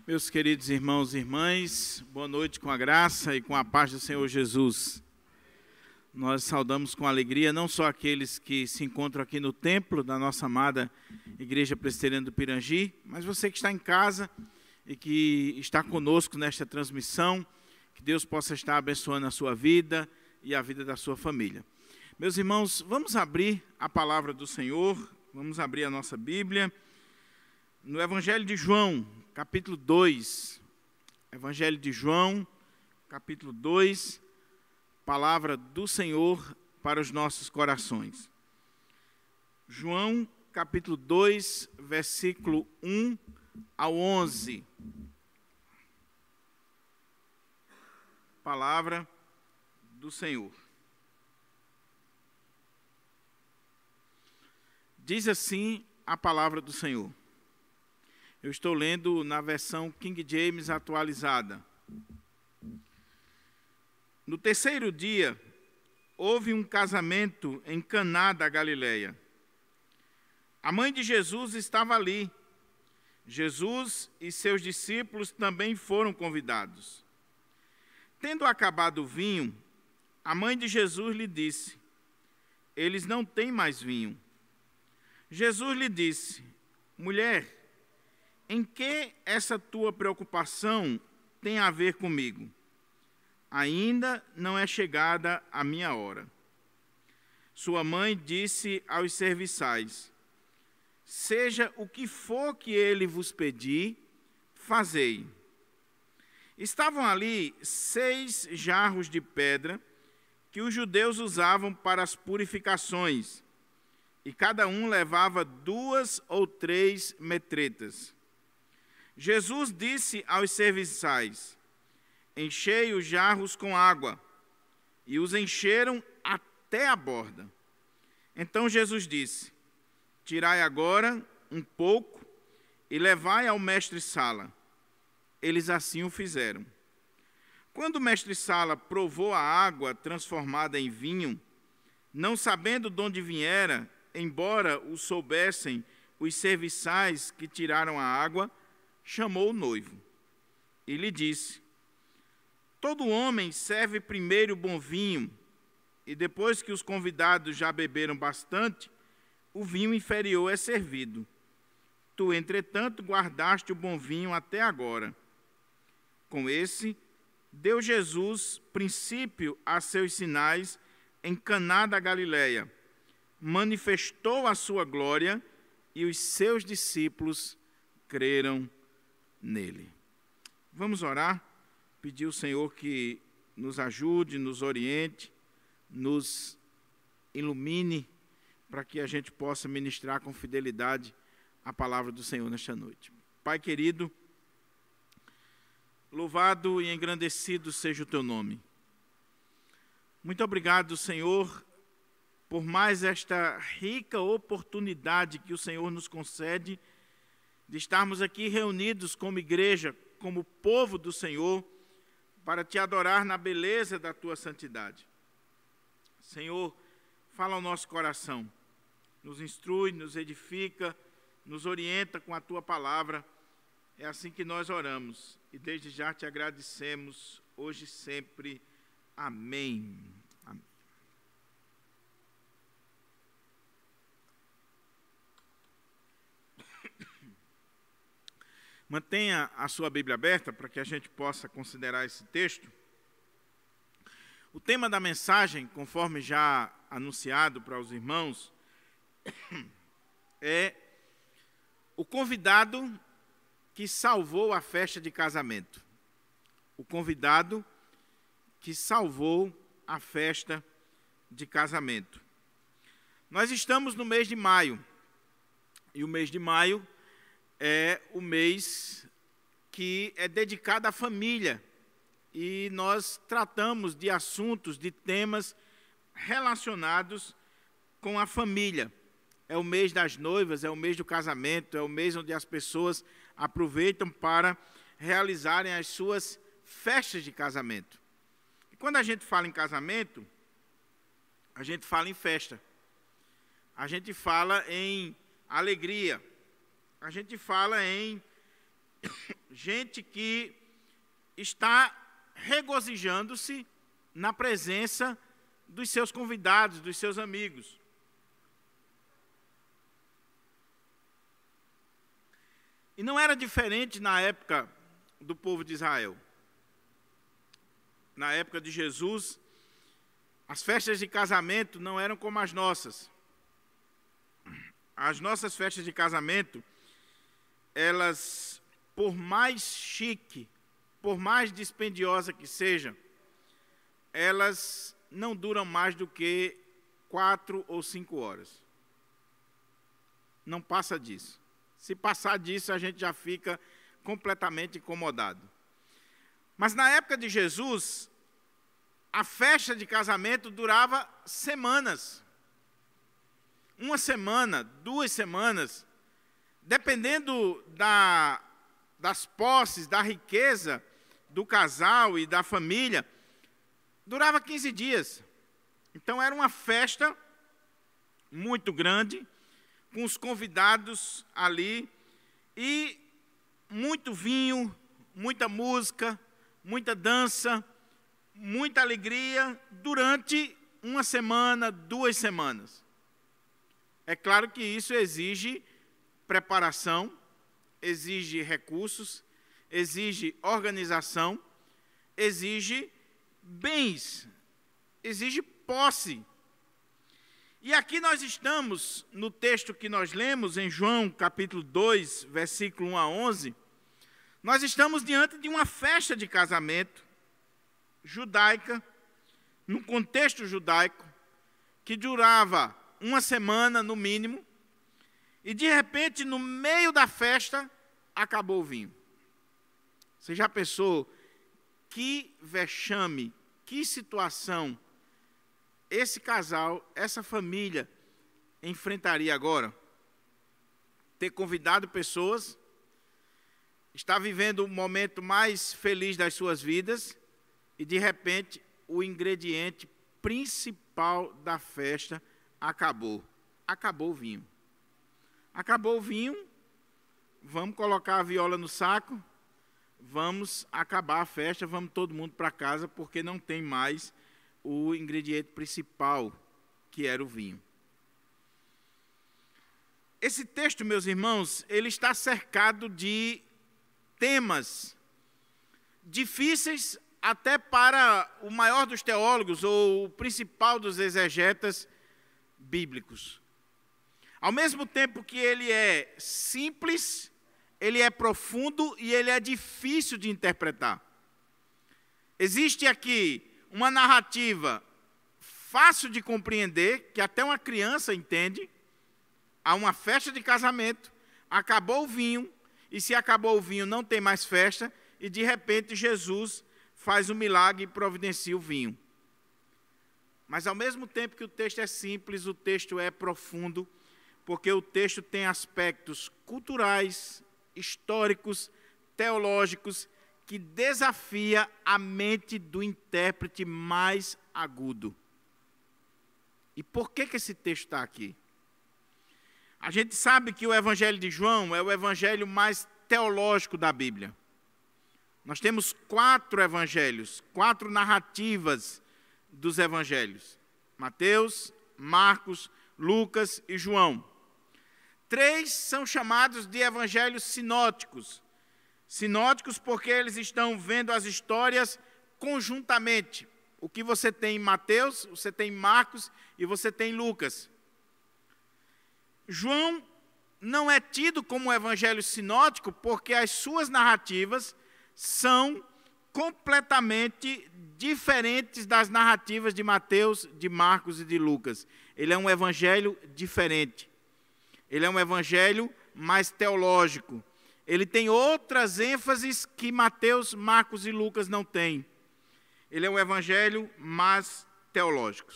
Meus queridos irmãos e irmãs, boa noite com a graça e com a paz do Senhor Jesus. Nós saudamos com alegria não só aqueles que se encontram aqui no templo da nossa amada Igreja Presbiteriana do Pirangi, mas você que está em casa e que está conosco nesta transmissão, que Deus possa estar abençoando a sua vida e a vida da sua família. Meus irmãos, vamos abrir a palavra do Senhor, vamos abrir a nossa Bíblia no Evangelho de João, capítulo 2, Evangelho de João, capítulo 2, palavra do Senhor para os nossos corações. João, capítulo 2, versículo 1 ao 11. Palavra do Senhor. Diz assim a palavra do Senhor. Eu estou lendo na versão King James atualizada. No terceiro dia, houve um casamento em Caná da Galileia. A mãe de Jesus estava ali. Jesus e seus discípulos também foram convidados. Tendo acabado o vinho, a mãe de Jesus lhe disse: eles não têm mais vinho. Jesus lhe disse: mulher, em que essa tua preocupação tem a ver comigo? Ainda não é chegada a minha hora. Sua mãe disse aos serviçais: seja o que for que ele vos pedir, fazei. Estavam ali 6 jarros de pedra que os judeus usavam para as purificações, e cada um levava 2 ou 3 metretas. Jesus disse aos serviçais: enchei os jarros com água, e os encheram até a borda. Então Jesus disse: tirai agora um pouco e levai ao mestre-sala. Eles assim o fizeram. Quando o mestre-sala provou a água transformada em vinho, não sabendo de onde viera, embora o soubessem os serviçais que tiraram a água, chamou o noivo e lhe disse: todo homem serve primeiro o bom vinho, e depois que os convidados já beberam bastante, o vinho inferior é servido. Tu, entretanto, guardaste o bom vinho até agora. Com esse, deu Jesus princípio a seus sinais em Caná da Galileia, manifestou a sua glória, e os seus discípulos creram nele. Vamos orar, pedir ao Senhor que nos ajude, nos oriente, nos ilumine, para que a gente possa ministrar com fidelidade a palavra do Senhor nesta noite. Pai querido, louvado e engrandecido seja o teu nome. Muito obrigado, Senhor, por mais esta rica oportunidade que o Senhor nos concede de estarmos aqui reunidos como igreja, como povo do Senhor, para te adorar na beleza da tua santidade. Senhor, fala ao nosso coração, nos instrui, nos edifica, nos orienta com a tua palavra. É assim que nós oramos e desde já te agradecemos, hoje e sempre. Amém. Amém. Mantenha a sua Bíblia aberta para que a gente possa considerar esse texto. O tema da mensagem, conforme já anunciado para os irmãos, é o convidado que salvou a festa de casamento. O convidado que salvou a festa de casamento. Nós estamos no mês de maio, e o mês de maio é o mês que é dedicado à família, e nós tratamos de assuntos, de temas relacionados com a família. É o mês das noivas, é o mês do casamento, é o mês onde as pessoas aproveitam para realizarem as suas festas de casamento. E quando a gente fala em casamento, a gente fala em festa, a gente fala em alegria, a gente fala em gente que está regozijando-se na presença dos seus convidados, dos seus amigos. E não era diferente na época do povo de Israel. Na época de Jesus, as festas de casamento não eram como as nossas. As nossas festas de casamento, elas, por mais chique, por mais dispendiosa que seja, elas não duram mais do que 4 ou 5 horas. Não passa disso. Se passar disso, a gente já fica completamente incomodado. Mas na época de Jesus, a festa de casamento durava semanas. 1 semana, 2 semanas, dependendo das posses, da riqueza do casal e da família, durava 15 dias. Então era uma festa muito grande, com os convidados ali, e muito vinho, muita música, muita dança, muita alegria, durante 1 semana, 2 semanas. É claro que isso exige preparação, exige recursos, exige organização, exige bens, exige posse. E aqui nós estamos, no texto que nós lemos, em João capítulo 2, versículo 1 a 11, nós estamos diante de uma festa de casamento judaica, num contexto judaico, que durava 1 semana no mínimo, e de repente, no meio da festa, acabou o vinho. Você já pensou que vexame, que situação esse casal, essa família enfrentaria agora? Ter convidado pessoas, estar vivendo o momento mais feliz das suas vidas e, de repente, o ingrediente principal da festa acabou. Acabou o vinho. Acabou o vinho, vamos colocar a viola no saco, vamos acabar a festa, vamos todo mundo para casa, porque não tem mais o ingrediente principal, que era o vinho. Esse texto, meus irmãos, ele está cercado de temas difíceis até para o maior dos teólogos, ou o principal dos exegetas bíblicos. Ao mesmo tempo que ele é simples, ele é profundo e ele é difícil de interpretar. Existe aqui uma narrativa fácil de compreender, que até uma criança entende. Há uma festa de casamento, acabou o vinho, e se acabou o vinho não tem mais festa, e de repente Jesus faz um milagre e providencia o vinho. Mas ao mesmo tempo que o texto é simples, o texto é profundo, porque o texto tem aspectos culturais, históricos, teológicos, que desafia a mente do intérprete mais agudo. E por que esse texto está aqui? A gente sabe que o Evangelho de João é o evangelho mais teológico da Bíblia. Nós temos 4 evangelhos, 4 narrativas dos evangelhos: Mateus, Marcos, Lucas e João. 3 são chamados de evangelhos sinóticos. Sinóticos porque eles estão vendo as histórias conjuntamente. O que você tem em Mateus, você tem em Marcos e você tem em Lucas. João não é tido como um evangelho sinótico porque as suas narrativas são completamente diferentes das narrativas de Mateus, de Marcos e de Lucas. Ele é um evangelho diferente. Ele é um evangelho mais teológico. Ele tem outras ênfases que Mateus, Marcos e Lucas não têm. Ele é um evangelho mais teológico.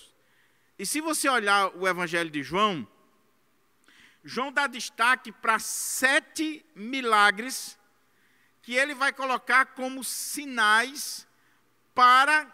E se você olhar o evangelho de João, João dá destaque para 7 milagres que ele vai colocar como sinais para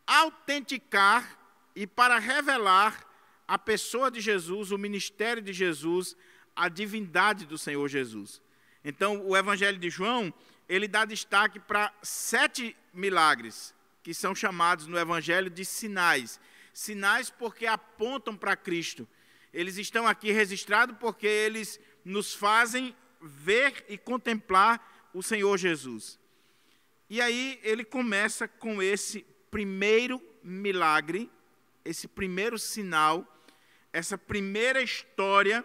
autenticar e para revelar a pessoa de Jesus, o ministério de Jesus, a divindade do Senhor Jesus. Então, o Evangelho de João ele dá destaque para 7 milagres, que são chamados no Evangelho de sinais. Sinais porque apontam para Cristo. Eles estão aqui registrados porque eles nos fazem ver e contemplar o Senhor Jesus. E aí ele começa com esse primeiro milagre, esse primeiro sinal, essa primeira história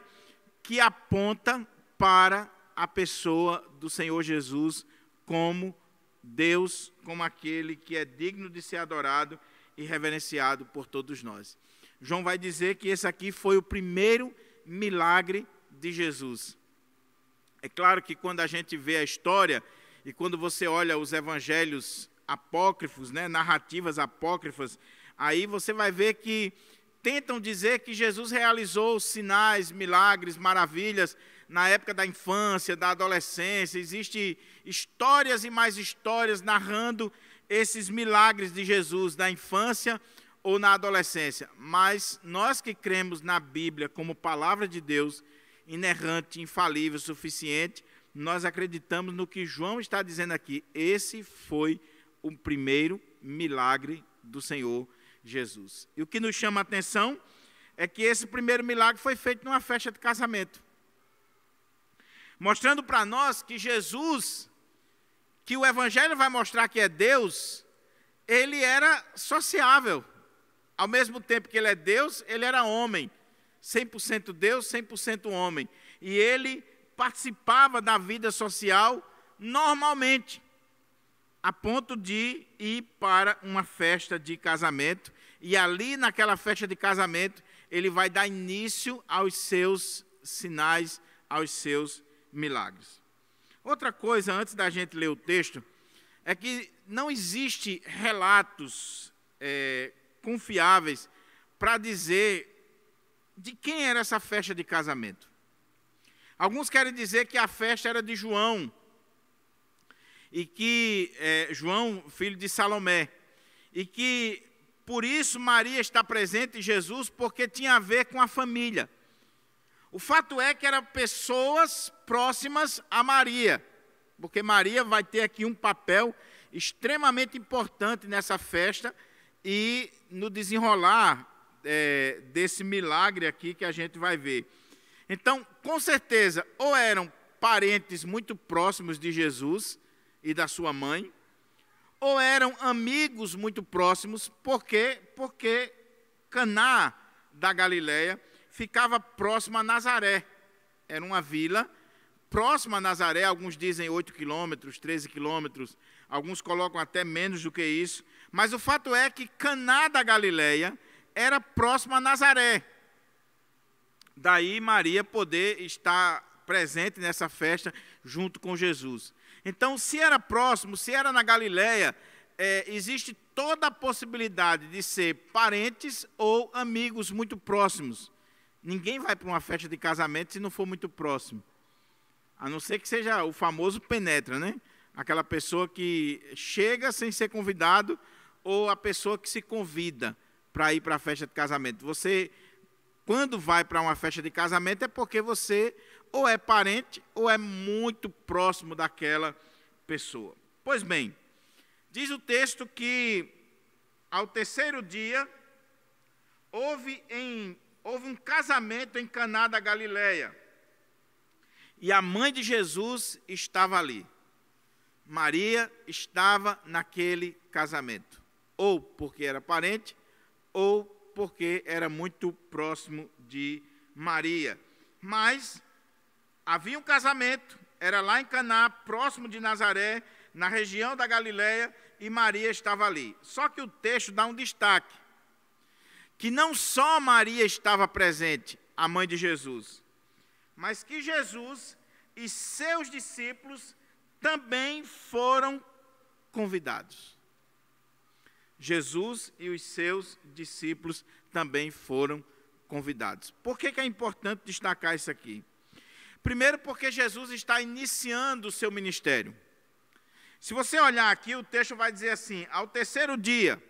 que aponta para a pessoa do Senhor Jesus como Deus, como aquele que é digno de ser adorado e reverenciado por todos nós. João vai dizer que esse aqui foi o primeiro milagre de Jesus. É claro que quando a gente vê a história e quando você olha os evangelhos apócrifos, né, narrativas apócrifas, aí você vai ver que tentam dizer que Jesus realizou sinais, milagres, maravilhas na época da infância, da adolescência. Existem histórias e mais histórias narrando esses milagres de Jesus na infância ou na adolescência. Mas nós que cremos na Bíblia como palavra de Deus, inerrante, infalível, suficiente, nós acreditamos no que João está dizendo aqui. Esse foi o primeiro milagre do Senhor Jesus. E o que nos chama a atenção é que esse primeiro milagre foi feito numa festa de casamento, mostrando para nós que Jesus, que o Evangelho vai mostrar que é Deus, ele era sociável. Ao mesmo tempo que ele é Deus, ele era homem, 100% Deus, 100% homem. E ele participava da vida social normalmente, a ponto de ir para uma festa de casamento. E ali, naquela festa de casamento, ele vai dar início aos seus sinais, aos seus milagres. Outra coisa, antes da gente ler o texto, é que não existe relatos confiáveis para dizer de quem era essa festa de casamento. Alguns querem dizer que a festa era de João, e que João, filho de Salomé, e que por isso Maria está presente em Jesus, porque tinha a ver com a família. O fato é que eram pessoas próximas a Maria, porque Maria vai ter aqui um papel extremamente importante nessa festa e no desenrolar desse milagre aqui que a gente vai ver. Então, com certeza, ou eram parentes muito próximos de Jesus e da sua mãe, ou eram amigos muito próximos, porque Caná da Galileia ficava próximo a Nazaré. Era uma vila próxima a Nazaré, alguns dizem 8 quilômetros, 13 quilômetros, alguns colocam até menos do que isso, mas o fato é que Caná da Galileia era próximo a Nazaré. Daí Maria poder estar presente nessa festa junto com Jesus. Então, se era próximo, se era na Galileia, existe toda a possibilidade de ser parentes ou amigos muito próximos. Ninguém vai para uma festa de casamento se não for muito próximo. A não ser que seja o famoso penetra, né? Aquela pessoa que chega sem ser convidado ou a pessoa que se convida para ir para a festa de casamento. Você, quando vai para uma festa de casamento, é porque você ou é parente ou é muito próximo daquela pessoa. Pois bem, diz o texto que ao terceiro dia houve um casamento em Caná da Galileia e a mãe de Jesus estava ali. Maria estava naquele casamento, ou porque era parente, ou porque era muito próximo de Maria. Mas havia um casamento, era lá em Caná, próximo de Nazaré, na região da Galileia, e Maria estava ali. Só que o texto dá um destaque, que não só Maria estava presente, a mãe de Jesus, mas que Jesus e seus discípulos também foram convidados. Jesus e os seus discípulos também foram convidados. Por que é importante destacar isso aqui? Primeiro, porque Jesus está iniciando o seu ministério. Se você olhar aqui, o texto vai dizer assim, ao terceiro dia.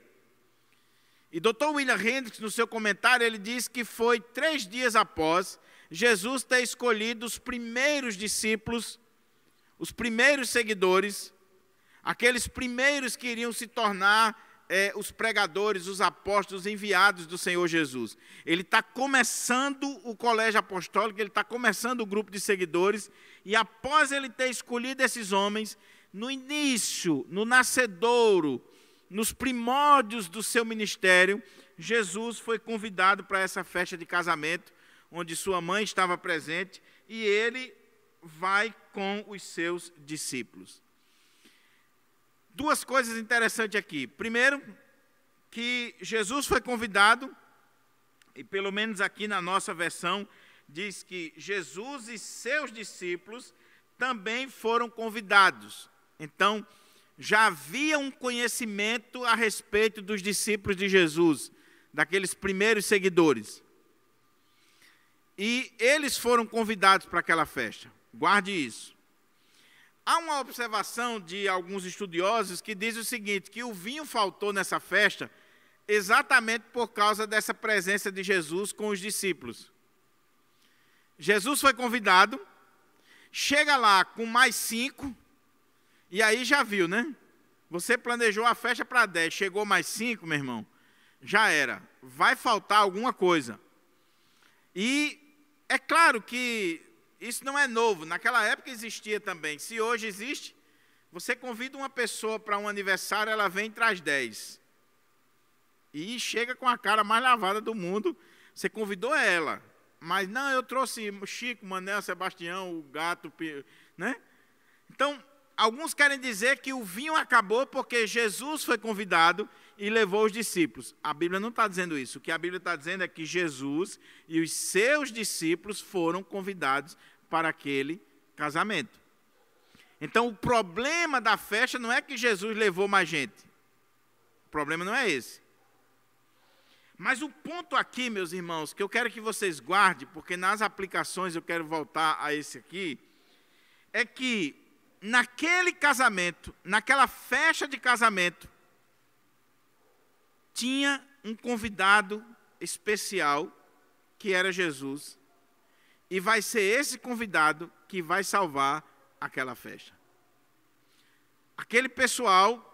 E Dr. William Hendricks, no seu comentário, ele diz que foi 3 dias após Jesus ter escolhido os primeiros discípulos, os primeiros seguidores, aqueles primeiros que iriam se tornar os pregadores, os apóstolos enviados do Senhor Jesus. Ele está começando o colégio apostólico, ele está começando o grupo de seguidores, e após ele ter escolhido esses homens, no início, no nascedouro, nos primórdios do seu ministério, Jesus foi convidado para essa festa de casamento, onde sua mãe estava presente, e ele vai com os seus discípulos. Duas coisas interessantes aqui. Primeiro, que Jesus foi convidado, e pelo menos aqui na nossa versão, diz que Jesus e seus discípulos também foram convidados. Então, já havia um conhecimento a respeito dos discípulos de Jesus, daqueles primeiros seguidores. E eles foram convidados para aquela festa. Guarde isso. Há uma observação de alguns estudiosos que diz o seguinte, que o vinho faltou nessa festa exatamente por causa dessa presença de Jesus com os discípulos. Jesus foi convidado, chega lá com mais 5, e aí já viu, né? Você planejou a festa para 10, chegou mais 5, meu irmão, já era. Vai faltar alguma coisa. E é claro que isso não é novo, naquela época existia também. Se hoje existe, você convida uma pessoa para um aniversário, ela vem e traz 10. E chega com a cara mais lavada do mundo, você convidou ela. Mas não, eu trouxe Chico, Manel, Sebastião, o gato, né? Então, alguns querem dizer que o vinho acabou porque Jesus foi convidado e levou os discípulos. A Bíblia não está dizendo isso. O que a Bíblia está dizendo é que Jesus e os seus discípulos foram convidados para aquele casamento. Então, o problema da festa não é que Jesus levou mais gente. O problema não é esse. Mas o ponto aqui, meus irmãos, que eu quero que vocês guardem, porque nas aplicações eu quero voltar a esse aqui, é que naquele casamento, naquela festa de casamento, tinha um convidado especial, que era Jesus, e vai ser esse convidado que vai salvar aquela festa. Aquele pessoal,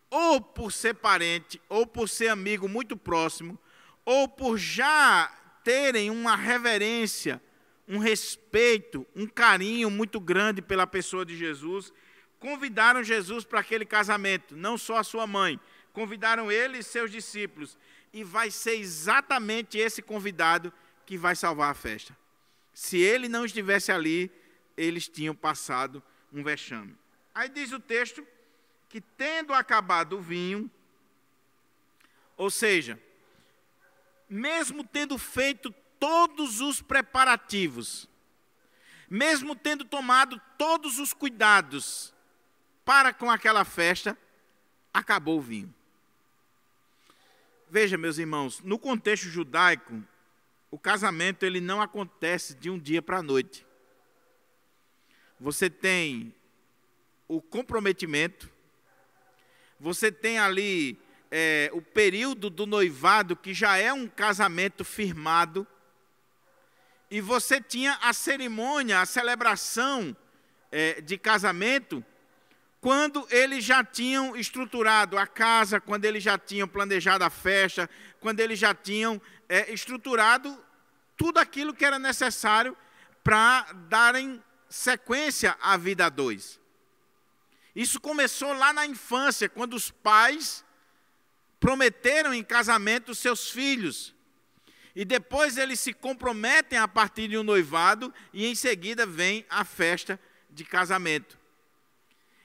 ou por ser parente, ou por ser amigo muito próximo, ou por já terem uma reverência, um respeito, um carinho muito grande pela pessoa de Jesus, convidaram Jesus para aquele casamento, não só a sua mãe, convidaram ele e seus discípulos, e vai ser exatamente esse convidado que vai salvar a festa. Se ele não estivesse ali, eles tinham passado um vexame. Aí diz o texto que, tendo acabado o vinho, ou seja, mesmo tendo feito todos os preparativos, mesmo tendo tomado todos os cuidados para com aquela festa, acabou o vinho. Veja, meus irmãos, no contexto judaico, o casamento ele não acontece de um dia para a noite. Você tem o comprometimento, você tem ali o período do noivado, que já é um casamento firmado, e você tinha a cerimônia, a celebração de casamento, quando eles já tinham estruturado a casa, quando eles já tinham planejado a festa, quando eles já tinham estruturado tudo aquilo que era necessário para darem sequência à vida a dois. Isso começou lá na infância, quando os pais prometeram em casamento os seus filhos. E depois eles se comprometem a partir de um noivado, e em seguida vem a festa de casamento.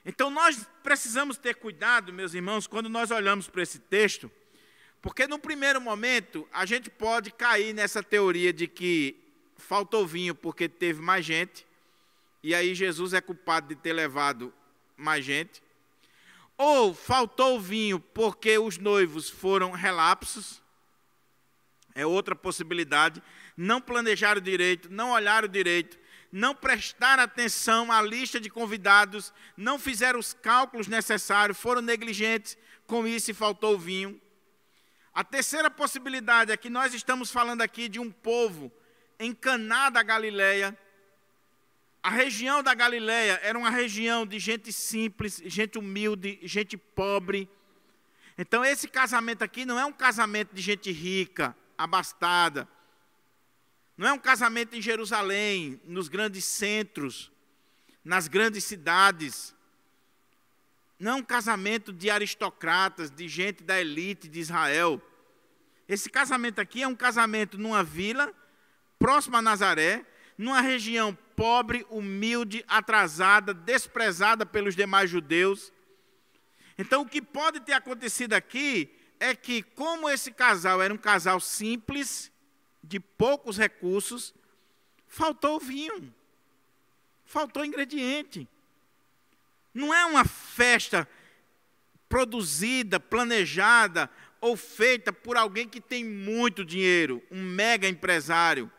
Então nós precisamos ter cuidado, meus irmãos, quando nós olhamos para esse texto, porque no primeiro momento a gente pode cair nessa teoria de que faltou vinho porque teve mais gente, e aí Jesus é culpado de ter levado mais gente. Ou faltou vinho porque os noivos foram relapsos, é outra possibilidade, não planejaram direito, não olharam direito, não prestaram atenção à lista de convidados, não fizeram os cálculos necessários, foram negligentes, com isso faltou o vinho. A terceira possibilidade é que nós estamos falando aqui de um povo em Caná da Galileia, A região da Galileia era uma região de gente simples, gente humilde, gente pobre. Então esse casamento aqui não é um casamento de gente rica, abastada. Não é um casamento em Jerusalém, nos grandes centros, nas grandes cidades. Não é um casamento de aristocratas, de gente da elite de Israel. Esse casamento aqui é um casamento numa vila, próxima a Nazaré, numa região pobre, humilde, atrasada, desprezada pelos demais judeus. Então, o que pode ter acontecido aqui é que, como esse casal era um casal simples, de poucos recursos, faltou vinho, faltou ingrediente. Não é uma festa produzida, planejada ou feita por alguém que tem muito dinheiro, um mega empresário.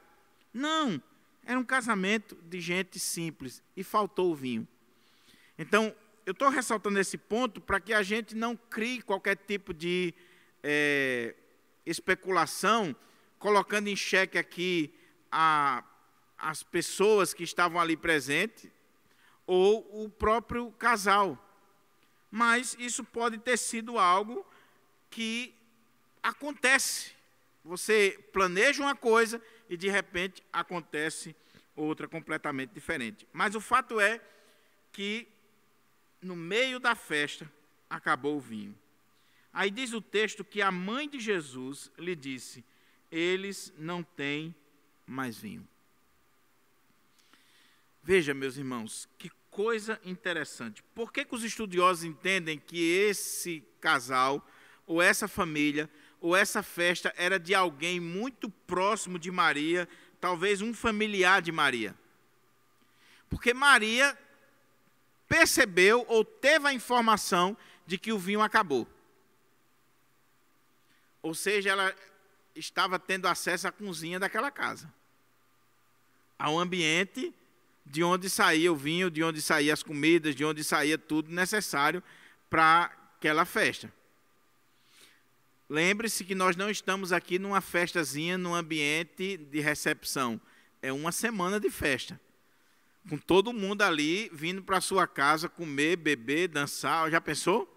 Não, era um casamento de gente simples e faltou o vinho. Então, eu estou ressaltando esse ponto para que a gente não crie qualquer tipo de especulação, colocando em xeque aqui as pessoas que estavam ali presentes ou o próprio casal. Mas isso pode ter sido algo que acontece. Você planeja uma coisa e, de repente, acontece outra completamente diferente. Mas o fato é que, no meio da festa, acabou o vinho. Aí diz o texto que a mãe de Jesus lhe disse: eles não têm mais vinho. Veja, meus irmãos, que coisa interessante. Por que os estudiosos entendem que esse casal, ou essa família, ou essa festa era de alguém muito próximo de Maria, talvez um familiar de Maria? Porque Maria percebeu ou teve a informação de que o vinho acabou. Ou seja, ela estava tendo acesso à cozinha daquela casa, ao ambiente de onde saía o vinho, de onde saíam as comidas, de onde saía tudo necessário para aquela festa. Lembre-se que nós não estamos aqui numa festazinha, num ambiente de recepção. É uma semana de festa, com todo mundo ali vindo para a sua casa comer, beber, dançar. Já pensou?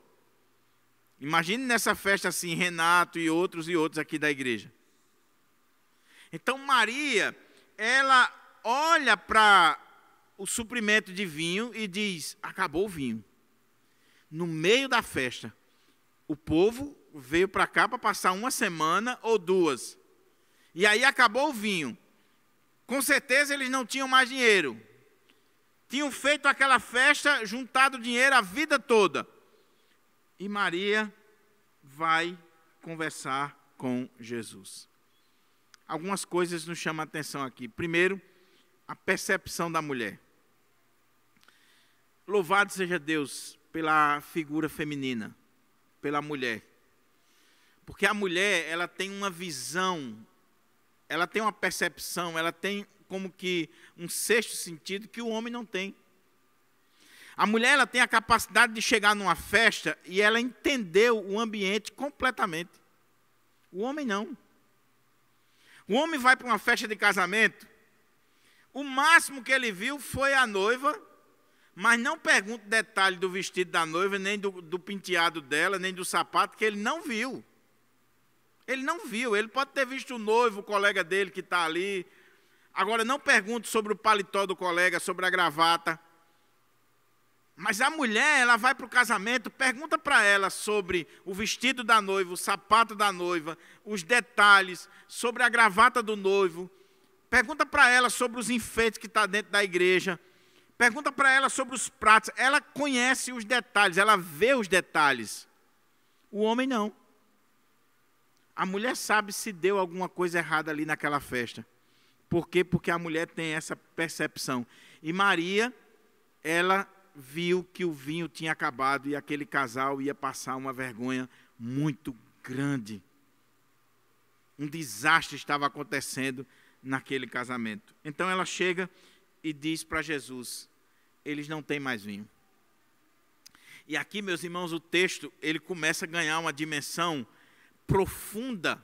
Imagine nessa festa assim, Renato e outros aqui da igreja. Então Maria, ela olha para o suprimento de vinho e diz: acabou o vinho. No meio da festa, o povo veio para cá para passar uma semana ou duas. E aí acabou o vinho. Com certeza eles não tinham mais dinheiro. Tinham feito aquela festa, juntado dinheiro a vida toda. E Maria vai conversar com Jesus. Algumas coisas nos chamam a atenção aqui. Primeiro, a percepção da mulher. Louvado seja Deus pela figura feminina, pela mulher. Porque a mulher, ela tem uma visão, ela tem uma percepção, ela tem como que um sexto sentido que o homem não tem. A mulher, ela tem a capacidade de chegar numa festa e ela entendeu o ambiente completamente. O homem não. O homem vai para uma festa de casamento, o máximo que ele viu foi a noiva, mas não pergunta detalhe do vestido da noiva, nem do penteado dela, nem do sapato, que ele não viu. Ele não viu, ele pode ter visto o noivo, o colega dele que está ali. Agora, não pergunta sobre o paletó do colega, sobre a gravata. Mas a mulher, ela vai para o casamento, pergunta para ela sobre o vestido da noiva, o sapato da noiva, os detalhes, sobre a gravata do noivo. Pergunta para ela sobre os enfeites que estão dentro da igreja. Pergunta para ela sobre os pratos. Ela conhece os detalhes, ela vê os detalhes. O homem não. A mulher sabe se deu alguma coisa errada ali naquela festa. Por quê? Porque a mulher tem essa percepção. E Maria, ela viu que o vinho tinha acabado e aquele casal ia passar uma vergonha muito grande. Um desastre estava acontecendo naquele casamento. Então ela chega e diz para Jesus: eles não têm mais vinho. E aqui, meus irmãos, o texto ele começa a ganhar uma dimensão profunda,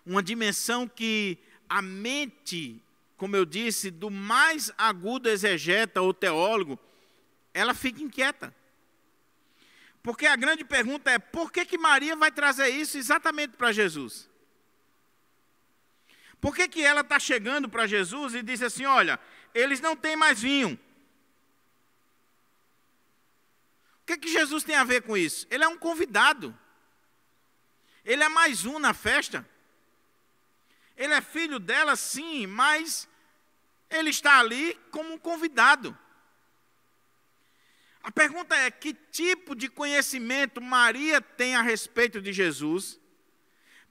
uma dimensão que a mente como eu disse, do mais agudo exegeta ou teólogo, ela fica inquieta. Porque a grande pergunta é, por que Maria vai trazer isso exatamente para Jesus? Por que ela está chegando para Jesus e diz assim, olha, eles não têm mais vinho? O que Jesus tem a ver com isso? Ele é um convidado. Ele é mais um na festa. Ele é filho dela, sim, mas ele está ali como um convidado. A pergunta é, que tipo de conhecimento Maria tem a respeito de Jesus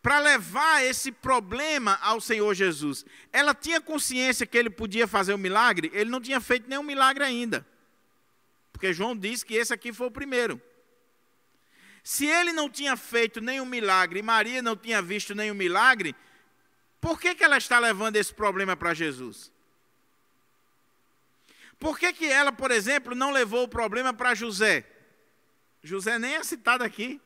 para levar esse problema ao Senhor Jesus? Ela tinha consciência que ele podia fazer o milagre? Ele não tinha feito nenhum milagre ainda. Porque João diz que esse aqui foi o primeiro. Se ele não tinha feito nenhum milagre e Maria não tinha visto nenhum milagre, por que ela está levando esse problema para Jesus? Por que ela, por exemplo, não levou o problema para José? José nem é citado aqui.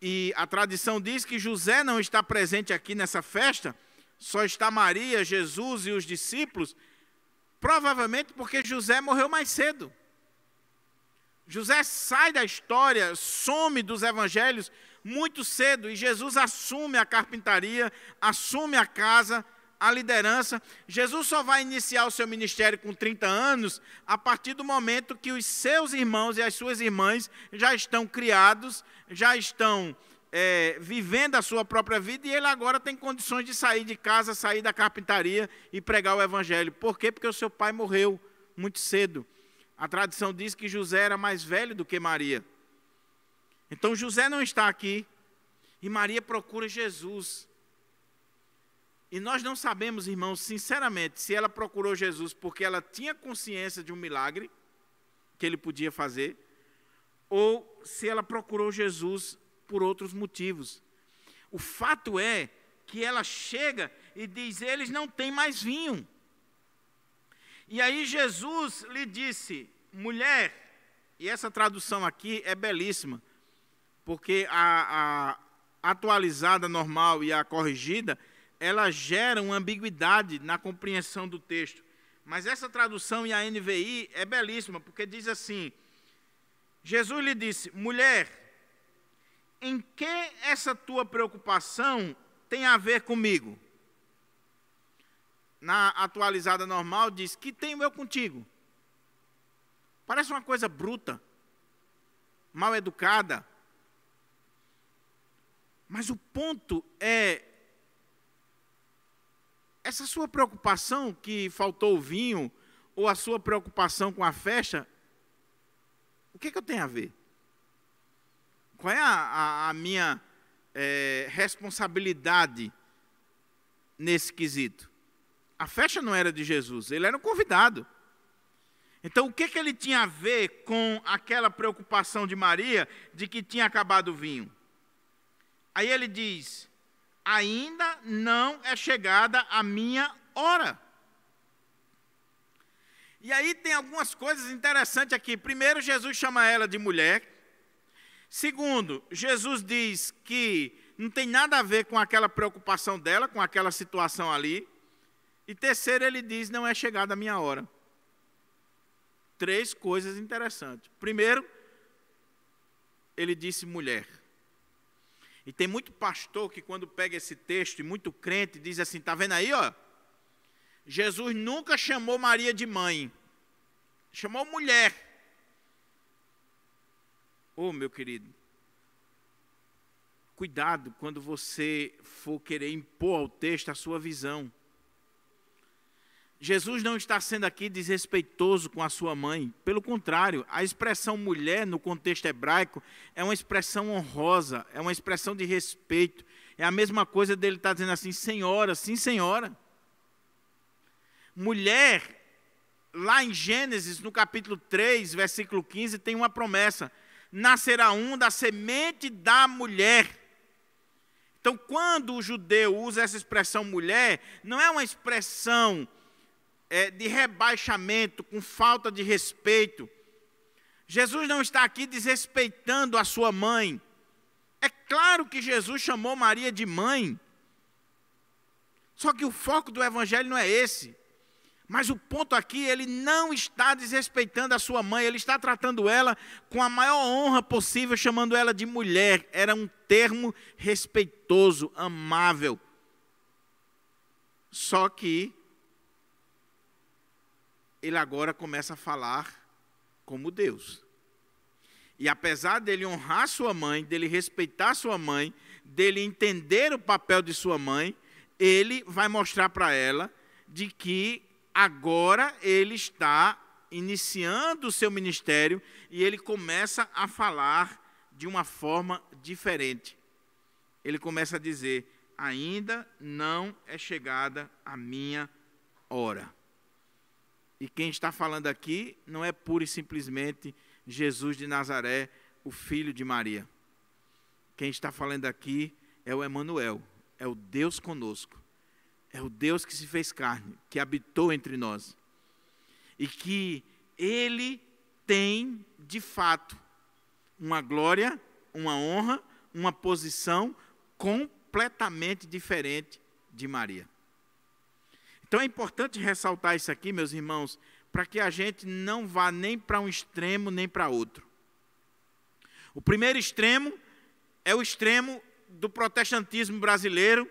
E a tradição diz que José não está presente aqui nessa festa, só está Maria, Jesus e os discípulos, provavelmente porque José morreu mais cedo. José sai da história, some dos evangelhos muito cedo, e Jesus assume a carpintaria, assume a casa, a liderança. Jesus só vai iniciar o seu ministério com 30 anos, a partir do momento que os seus irmãos e as suas irmãs já estão criados, já estão vivendo a sua própria vida, e ele agora tem condições de sair de casa, sair da carpintaria e pregar o evangelho. Por quê? Porque o seu pai morreu muito cedo. A tradição diz que José era mais velho do que Maria. Então José não está aqui e Maria procura Jesus. E nós não sabemos, irmãos, sinceramente, se ela procurou Jesus porque ela tinha consciência de um milagre que ele podia fazer, ou se ela procurou Jesus por outros motivos. O fato é que ela chega e diz, eles não têm mais vinho. E aí Jesus lhe disse, mulher, e essa tradução aqui é belíssima, porque a atualizada normal e a corrigida, ela gera uma ambiguidade na compreensão do texto. Mas essa tradução e a NVI é belíssima, porque diz assim, Jesus lhe disse, mulher, em que essa tua preocupação tem a ver comigo? Na atualizada normal diz, que tenho eu contigo? Parece uma coisa bruta, mal educada. Mas o ponto é, essa sua preocupação que faltou o vinho, ou a sua preocupação com a festa, o que eu tenho a ver? Qual é a minha responsabilidade nesse quesito? A festa não era de Jesus, ele era um convidado. Então, o que ele tinha a ver com aquela preocupação de Maria de que tinha acabado o vinho? Aí ele diz, ainda não é chegada a minha hora. E aí tem algumas coisas interessantes aqui. Primeiro, Jesus chama ela de mulher. Segundo, Jesus diz que não tem nada a ver com aquela preocupação dela, com aquela situação ali. E terceiro, ele diz, não é chegada a minha hora. Três coisas interessantes. Primeiro, ele disse mulher. E tem muito pastor que quando pega esse texto, e muito crente, diz assim, está vendo aí, ó? Jesus nunca chamou Maria de mãe. Chamou mulher. Ô, meu querido, cuidado quando você for querer impor ao texto a sua visão. Jesus não está sendo aqui desrespeitoso com a sua mãe. Pelo contrário, a expressão mulher, no contexto hebraico, é uma expressão honrosa, é uma expressão de respeito. É a mesma coisa dele estar dizendo assim, senhora, sim senhora. Mulher, lá em Gênesis, no capítulo 3, versículo 15, tem uma promessa. Nascerá um da semente da mulher. Então, quando o judeu usa essa expressão mulher, não é uma expressão de rebaixamento, com falta de respeito. Jesus não está aqui desrespeitando a sua mãe. É claro que Jesus chamou Maria de mãe. Só que o foco do evangelho não é esse. Mas o ponto aqui, ele não está desrespeitando a sua mãe, ele está tratando ela com a maior honra possível, chamando ela de mulher. Era um termo respeitoso, amável. Só que ele agora começa a falar como Deus. E apesar dele honrar sua mãe, dele respeitar sua mãe, dele entender o papel de sua mãe, ele vai mostrar para ela de que agora ele está iniciando o seu ministério e ele começa a falar de uma forma diferente. Ele começa a dizer: ainda não é chegada a minha hora. E quem está falando aqui não é pura e simplesmente Jesus de Nazaré, o filho de Maria. Quem está falando aqui é o Emanuel, é o Deus conosco. É o Deus que se fez carne, que habitou entre nós. E que Ele tem, de fato, uma glória, uma honra, uma posição completamente diferente de Maria. Então é importante ressaltar isso aqui, meus irmãos, para que a gente não vá nem para um extremo, nem para outro. O primeiro extremo é o extremo do protestantismo brasileiro,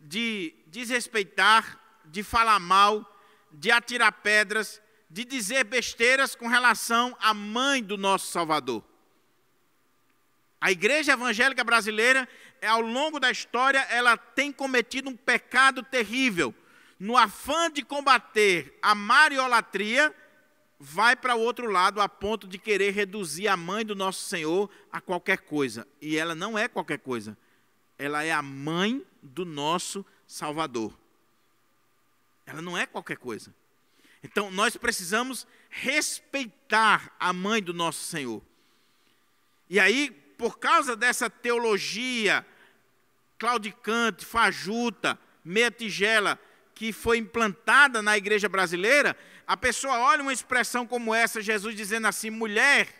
de desrespeitar, de falar mal, de atirar pedras, de dizer besteiras com relação à mãe do nosso Salvador. A igreja evangélica brasileira, ao longo da história, ela tem cometido um pecado terrível. No afã de combater a mariolatria, vai para o outro lado a ponto de querer reduzir a mãe do nosso Senhor a qualquer coisa. E ela não é qualquer coisa. Ela é a mãe do nosso Salvador. Ela não é qualquer coisa. Então, nós precisamos respeitar a mãe do nosso Senhor. E aí, por causa dessa teologia claudicante, fajuta, meia tigela, que foi implantada na igreja brasileira, a pessoa olha uma expressão como essa, Jesus dizendo assim, mulher,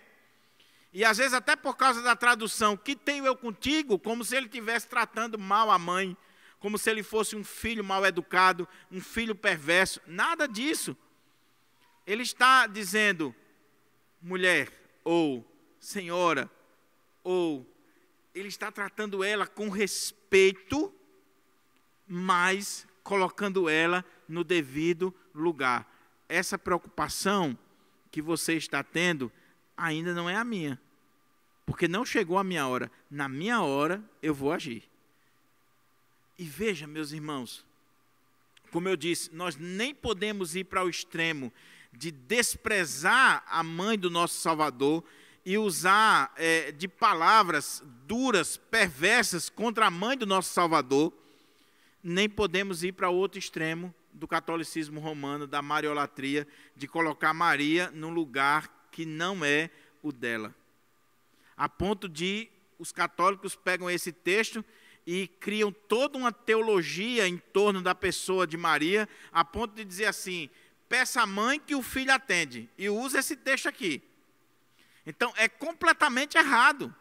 e às vezes até por causa da tradução, que tenho eu contigo, como se ele estivesse tratando mal a mãe, como se ele fosse um filho mal educado, um filho perverso, nada disso. Ele está dizendo, mulher, ou senhora, ou ele está tratando ela com respeito, mas colocando ela no devido lugar. Essa preocupação que você está tendo ainda não é a minha, porque não chegou a minha hora. Na minha hora eu vou agir. E veja, meus irmãos, como eu disse, nós nem podemos ir para o extremo de desprezar a mãe do nosso Salvador e usar de palavras duras, perversas contra a mãe do nosso Salvador, nem podemos ir para outro extremo do catolicismo romano, da mariolatria, de colocar Maria num lugar que não é o dela. A ponto de os católicos pegam esse texto e criam toda uma teologia em torno da pessoa de Maria, a ponto de dizer assim, peça à mãe que o filho atende, e usa esse texto aqui. Então, é completamente errado.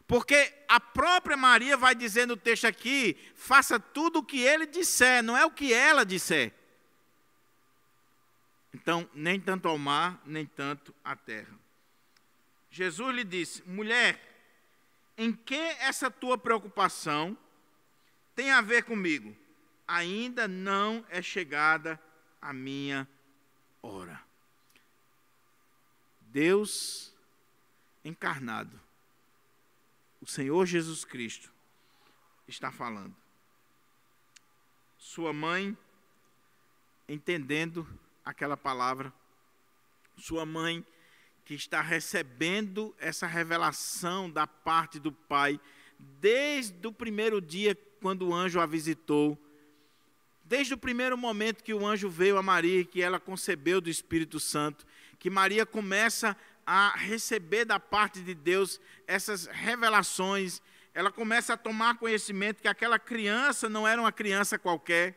Porque a própria Maria vai dizer no texto aqui, faça tudo o que ele disser, não é o que ela disser. Então, nem tanto ao mar, nem tanto à terra. Jesus lhe disse, mulher, em que essa tua preocupação tem a ver comigo? Ainda não é chegada a minha hora. Deus encarnado, o Senhor Jesus Cristo, está falando. Sua mãe, entendendo aquela palavra, sua mãe que está recebendo essa revelação da parte do Pai, desde o primeiro dia quando o anjo a visitou, desde o primeiro momento que o anjo veio a Maria, que ela concebeu do Espírito Santo, que Maria começa a receber da parte de Deus essas revelações, ela começa a tomar conhecimento que aquela criança não era uma criança qualquer,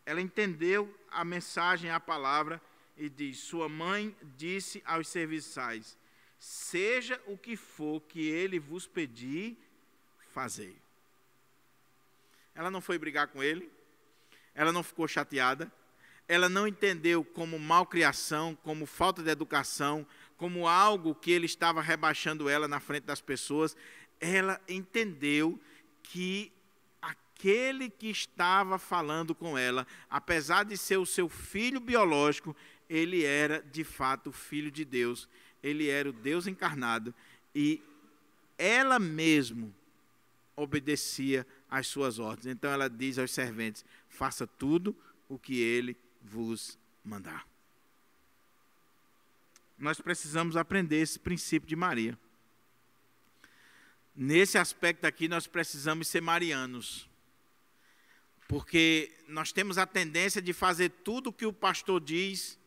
ela entendeu a mensagem, a palavra, e diz, sua mãe disse aos serviçais, seja o que for que ele vos pedir, fazei. Ela não foi brigar com ele, ela não ficou chateada, ela não entendeu como malcriação, como falta de educação, como algo que ele estava rebaixando ela na frente das pessoas. Ela entendeu que aquele que estava falando com ela, apesar de ser o seu filho biológico, ele era de fato o Filho de Deus, ele era o Deus encarnado, e ela mesmo obedecia às suas ordens. Então ela diz aos serventes: faça tudo o que ele vos mandar. Nós precisamos aprender esse princípio de Maria. Nesse aspecto aqui, nós precisamos ser marianos. Porque nós temos a tendência de fazer tudo o que o pastor diz,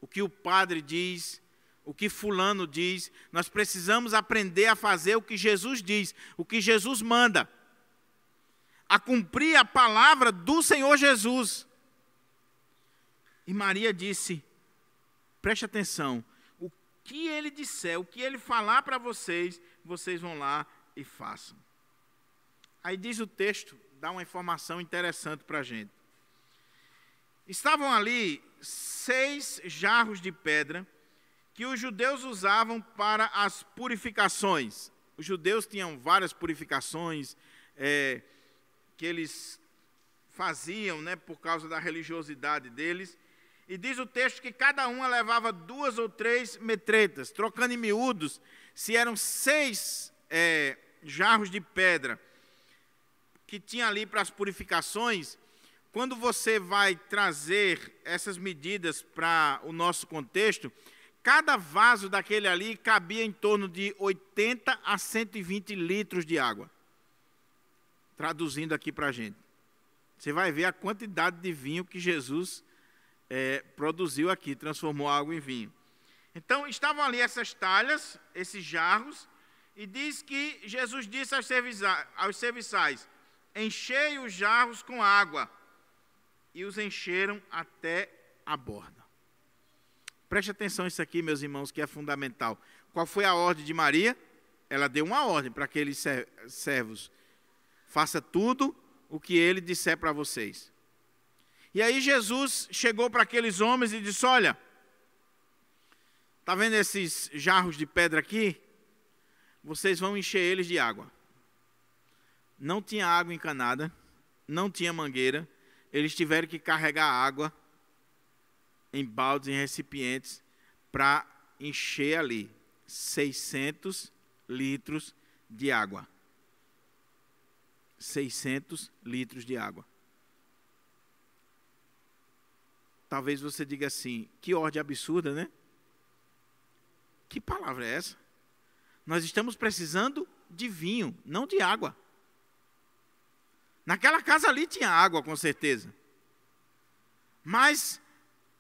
o que o padre diz, o que fulano diz. Nós precisamos aprender a fazer o que Jesus diz, o que Jesus manda. A cumprir a palavra do Senhor Jesus. E Maria disse: preste atenção, o que ele disser, o que ele falar para vocês, vocês vão lá e façam. Aí diz o texto, dá uma informação interessante para a gente. Estavam ali 6 jarros de pedra que os judeus usavam para as purificações. Os judeus tinham várias purificações que eles faziam, né, por causa da religiosidade deles. E diz o texto que cada uma levava 2 ou 3 metretas. Trocando em miúdos, se eram 6 jarros de pedra que tinha ali para as purificações, quando você vai trazer essas medidas para o nosso contexto, cada vaso daquele ali cabia em torno de 80 a 120 litros de água. Traduzindo aqui para a gente. Você vai ver a quantidade de vinho que Jesus produziu aqui, transformou a água em vinho. Então, estavam ali essas talhas, esses jarros, e diz que Jesus disse aos serviçais: enchei os jarros com água, e os encheram até a borda. Preste atenção nisso aqui, meus irmãos, que é fundamental. Qual foi a ordem de Maria? Ela deu uma ordem para aqueles servos: faça tudo o que ele disser para vocês. E aí Jesus chegou para aqueles homens e disse: olha, está vendo esses jarros de pedra aqui? Vocês vão encher eles de água. Não tinha água encanada, não tinha mangueira, eles tiveram que carregar água em baldes, em recipientes, para encher ali 600 litros de água. 600 litros de água. Talvez você diga assim: que ordem absurda, né? Que palavra é essa? Nós estamos precisando de vinho, não de água. Naquela casa ali tinha água, com certeza. Mas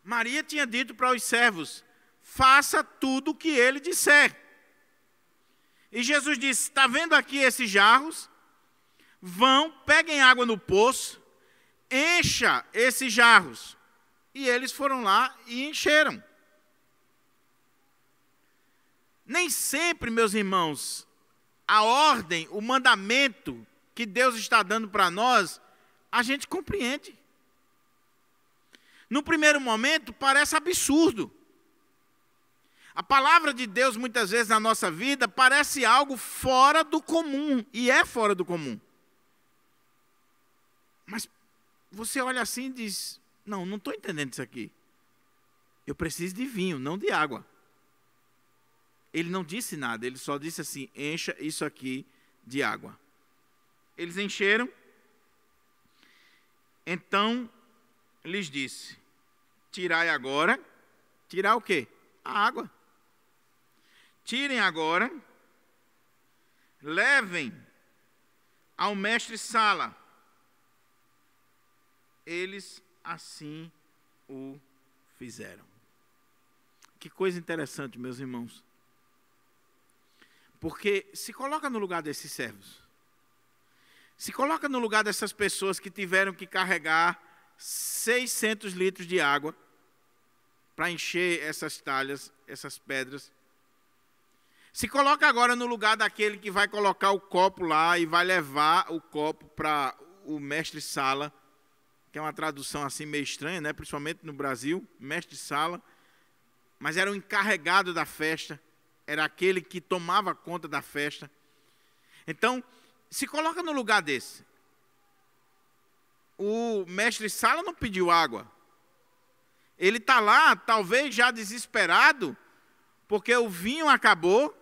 Maria tinha dito para os servos: faça tudo o que ele disser. E Jesus disse: está vendo aqui esses jarros? Vão, peguem água no poço, encha esses jarros. E eles foram lá e encheram. Nem sempre, meus irmãos, a ordem, o mandamento que Deus está dando para nós, a gente compreende. No primeiro momento, parece absurdo. A palavra de Deus, muitas vezes, na nossa vida, parece algo fora do comum, e é fora do comum. Mas você olha assim e diz: não estou entendendo isso aqui. Eu preciso de vinho, não de água. Ele não disse nada, ele só disse assim: encha isso aqui de água. Eles encheram. Então, lhes disse: tirai agora. Tirar o quê? A água. Tirem agora, levem ao mestre-sala. Eles assim o fizeram. Que coisa interessante, meus irmãos. Porque se coloca no lugar desses servos. Se coloca no lugar dessas pessoas que tiveram que carregar 600 litros de água para encher essas talhas, essas pedras. Se coloca agora no lugar daquele que vai colocar o copo lá e vai levar o copo para o mestre-sala, que é uma tradução assim meio estranha, né? Principalmente no Brasil, mestre de sala, mas era o encarregado da festa, era aquele que tomava conta da festa. Então, se coloca no lugar desse. O mestre de sala não pediu água. Ele está lá, talvez já desesperado, porque o vinho acabou.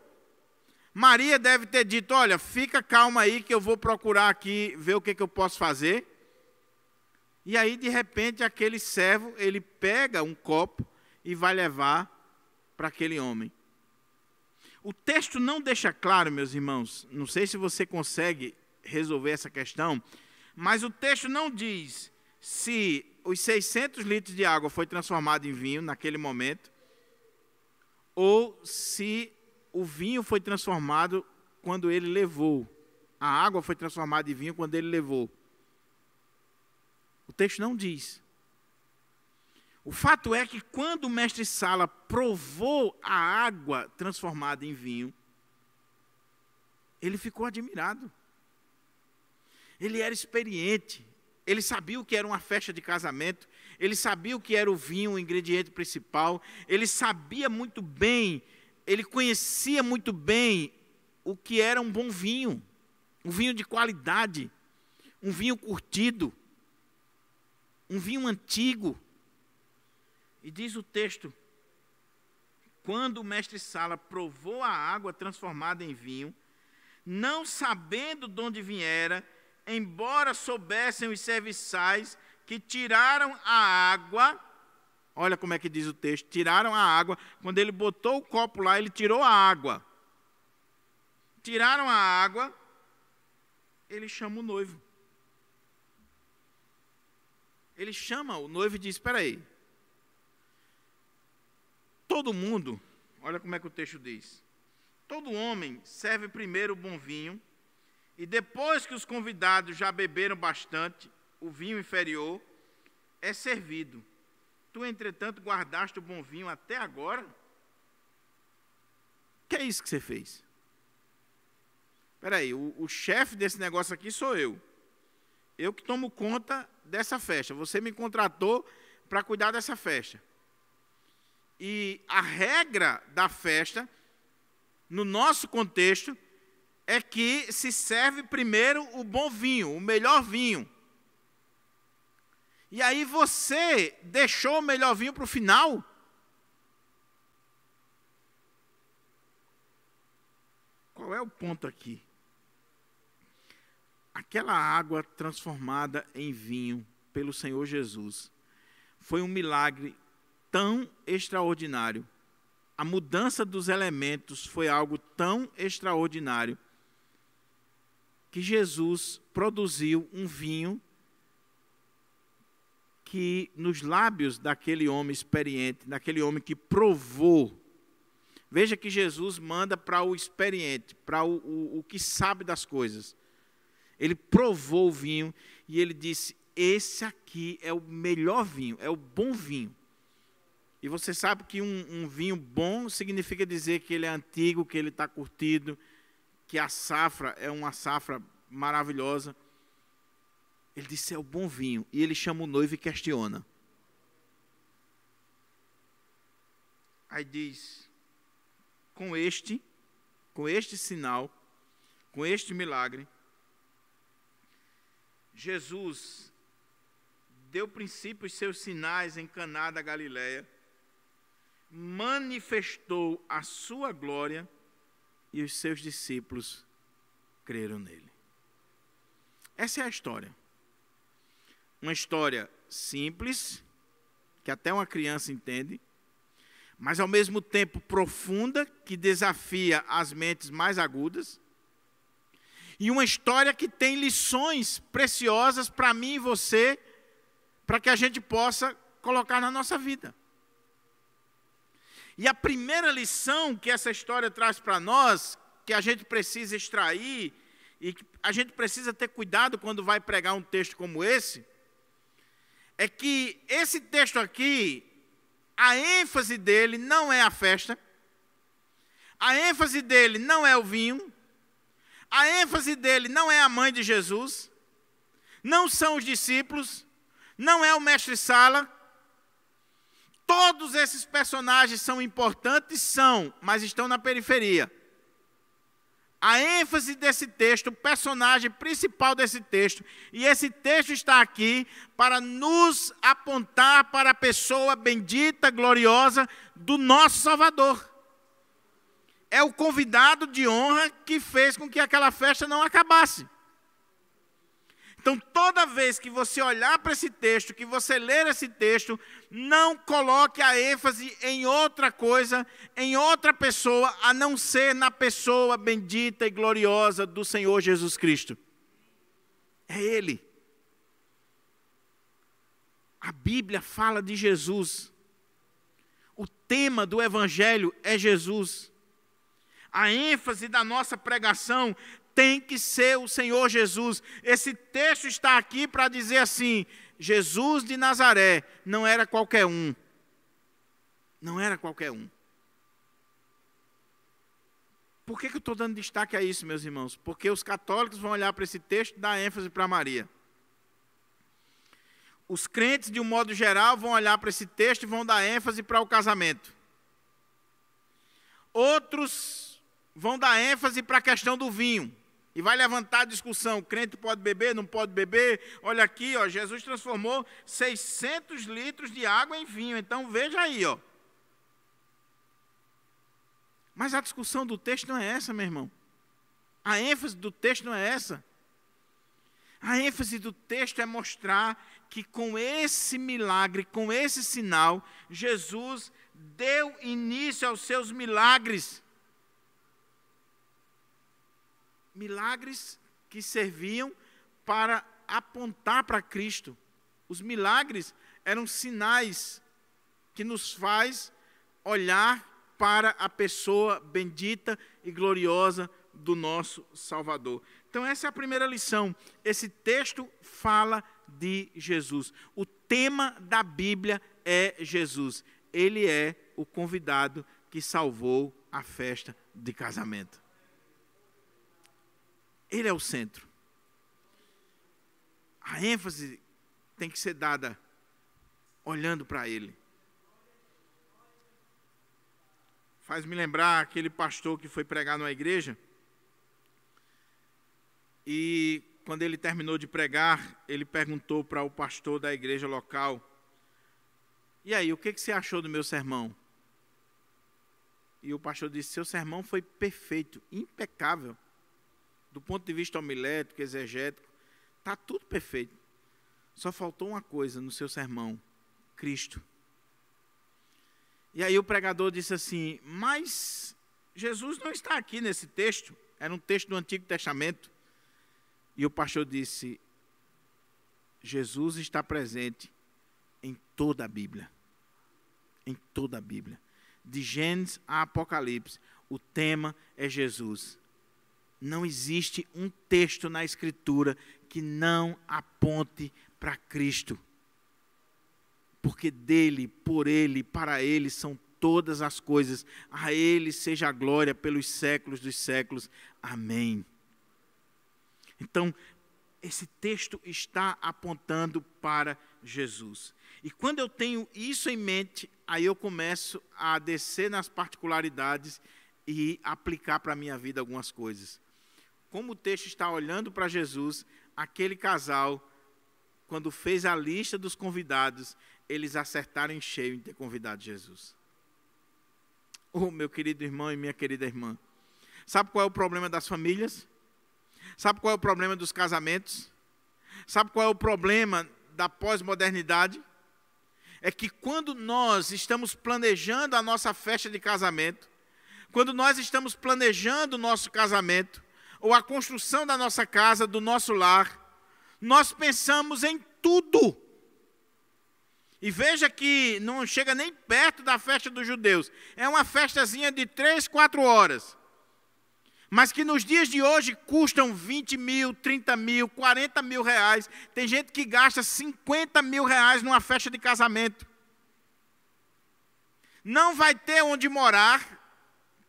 Maria deve ter dito, olha, fica calma aí que eu vou procurar aqui, ver o que eu posso fazer. E aí, de repente, aquele servo, ele pega um copo e vai levar para aquele homem. O texto não deixa claro, meus irmãos, não sei se você consegue resolver essa questão, mas o texto não diz se os 600 litros de água foi transformado em vinho naquele momento, ou se o vinho foi transformado quando ele levou. A água foi transformada em vinho quando ele levou. O texto não diz. O fato é que quando o mestre Sala provou a água transformada em vinho, ele ficou admirado. Ele era experiente, ele sabia o que era uma festa de casamento, ele sabia o que era o vinho, o ingrediente principal, ele sabia muito bem, ele conhecia muito bem o que era um bom vinho, um vinho de qualidade, um vinho curtido, um vinho antigo. E diz o texto, quando o mestre Sala provou a água transformada em vinho, não sabendo de onde viera, embora soubessem os serviçais que tiraram a água, olha como é que diz o texto, tiraram a água, quando ele botou o copo lá, ele tirou a água. Tiraram a água, ele chama o noivo. Ele chama o noivo e diz, espera aí, todo mundo, olha como é que o texto diz, todo homem serve primeiro o bom vinho, e depois que os convidados já beberam bastante, o vinho inferior é servido. Tu, entretanto, guardaste o bom vinho até agora? O que é isso que você fez? Espera aí, o chefe desse negócio aqui sou eu. Eu que tomo conta dessa festa. Você me contratou para cuidar dessa festa. E a regra da festa, no nosso contexto, é que se serve primeiro o bom vinho, o melhor vinho. E aí você deixou o melhor vinho para o final? Qual é o ponto aqui? Aquela água transformada em vinho pelo Senhor Jesus foi um milagre tão extraordinário. A mudança dos elementos foi algo tão extraordinário que Jesus produziu um vinho que nos lábios daquele homem experiente, daquele homem que provou. Veja que Jesus manda para o experiente, para o que sabe das coisas. Ele provou o vinho e ele disse, esse aqui é o melhor vinho, é o bom vinho. E você sabe que um vinho bom significa dizer que ele é antigo, que ele está curtido, que a safra é uma safra maravilhosa. Ele disse, é o bom vinho. E ele chama o noivo e questiona. Aí diz, com este sinal, com este milagre, Jesus deu princípio aos seus sinais em Caná da Galileia, manifestou a sua glória e os seus discípulos creram nele. Essa é a história. Uma história simples, que até uma criança entende, mas ao mesmo tempo profunda, que desafia as mentes mais agudas, e uma história que tem lições preciosas para mim e você, para que a gente possa colocar na nossa vida. E a primeira lição que essa história traz para nós, que a gente precisa extrair, e que a gente precisa ter cuidado quando vai pregar um texto como esse, é que esse texto aqui, a ênfase dele não é a festa, a ênfase dele não é o vinho, a ênfase dele não é a mãe de Jesus, não são os discípulos, não é o mestre-sala. Todos esses personagens são importantes, mas estão na periferia. A ênfase desse texto, o personagem principal desse texto, e esse texto está aqui para nos apontar para a pessoa bendita, gloriosa do nosso Salvador. É o convidado de honra que fez com que aquela festa não acabasse. Então, toda vez que você olhar para esse texto, que você ler esse texto, não coloque a ênfase em outra coisa, em outra pessoa, a não ser na pessoa bendita e gloriosa do Senhor Jesus Cristo. É Ele. A Bíblia fala de Jesus. O tema do Evangelho é Jesus. A ênfase da nossa pregação tem que ser o Senhor Jesus. Esse texto está aqui para dizer assim: Jesus de Nazaré não era qualquer um. Não era qualquer um. Por que eu estou dando destaque a isso, meus irmãos? Porque os católicos vão olhar para esse texto e dar ênfase para Maria. Os crentes, de um modo geral, vão olhar para esse texto e vão dar ênfase para o casamento. Outros vão dar ênfase para a questão do vinho. E vai levantar a discussão: o crente pode beber, não pode beber? Olha aqui, ó, Jesus transformou 600 litros de água em vinho. Então veja aí, ó. Mas a discussão do texto não é essa, meu irmão. A ênfase do texto não é essa. A ênfase do texto é mostrar que com esse milagre, com esse sinal, Jesus deu início aos seus milagres. Milagres que serviam para apontar para Cristo. Os milagres eram sinais que nos faz olhar para a pessoa bendita e gloriosa do nosso Salvador. Então essa é a primeira lição. Esse texto fala de Jesus. O tema da Bíblia é Jesus. Ele é o convidado que salvou a festa de casamento. Ele é o centro. A ênfase tem que ser dada olhando para Ele. Faz-me lembrar aquele pastor que foi pregar numa igreja. E quando ele terminou de pregar, ele perguntou para o pastor da igreja local: e aí, o que você achou do meu sermão? E o pastor disse: seu sermão foi perfeito, impecável. Do ponto de vista homilético, exegético, está tudo perfeito. Só faltou uma coisa no seu sermão: Cristo. E aí o pregador disse assim: mas Jesus não está aqui nesse texto. Era um texto do Antigo Testamento. E o pastor disse: Jesus está presente em toda a Bíblia. Em toda a Bíblia. De Gênesis a Apocalipse, o tema é Jesus. Não existe um texto na Escritura que não aponte para Cristo. Porque dele, por ele, para ele são todas as coisas. A ele seja a glória pelos séculos dos séculos. Amém. Então, esse texto está apontando para Jesus. E quando eu tenho isso em mente, aí eu começo a descer nas particularidades e aplicar para a minha vida algumas coisas. Como o texto está olhando para Jesus, aquele casal, quando fez a lista dos convidados, eles acertaram em cheio em ter convidado Jesus. Oh, meu querido irmão e minha querida irmã, sabe qual é o problema das famílias? Sabe qual é o problema dos casamentos? Sabe qual é o problema da pós-modernidade? É que quando nós estamos planejando a nossa festa de casamento, quando nós estamos planejando o nosso casamento, ou a construção da nossa casa, do nosso lar, nós pensamos em tudo. E veja que não chega nem perto da festa dos judeus. É uma festazinha de 3, 4 horas. Mas que nos dias de hoje custam 20 mil, 30 mil, 40 mil reais. Tem gente que gasta 50 mil reais numa festa de casamento. Não vai ter onde morar.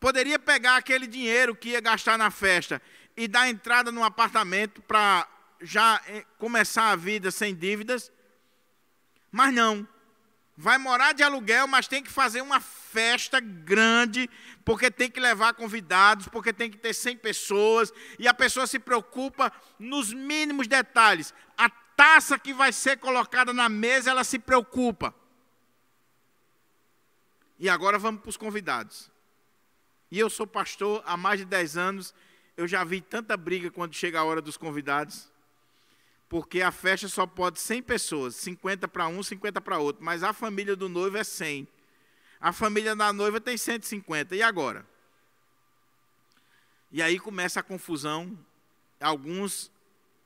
Poderia pegar aquele dinheiro que ia gastar na festa e dar entrada num apartamento para já começar a vida sem dívidas. Mas não. Vai morar de aluguel, mas tem que fazer uma festa grande, porque tem que levar convidados, porque tem que ter 100 pessoas, e a pessoa se preocupa nos mínimos detalhes. A taça que vai ser colocada na mesa, ela se preocupa. E agora vamos para os convidados. E eu sou pastor há mais de 10 anos, eu já vi tanta briga quando chega a hora dos convidados, porque a festa só pode 100 pessoas, 50 para um, 50 para outro, mas a família do noivo é 100. A família da noiva tem 150, e agora? E aí começa a confusão, alguns,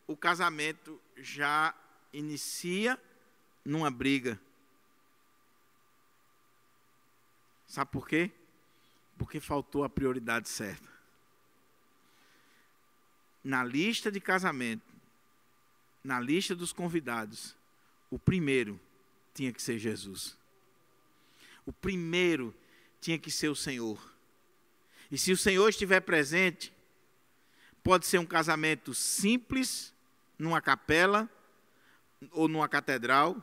o casamento já inicia numa briga. Sabe por quê? Porque faltou a prioridade certa. Na lista de casamento, na lista dos convidados, o primeiro tinha que ser Jesus. O primeiro tinha que ser o Senhor. E se o Senhor estiver presente, pode ser um casamento simples, numa capela ou numa catedral,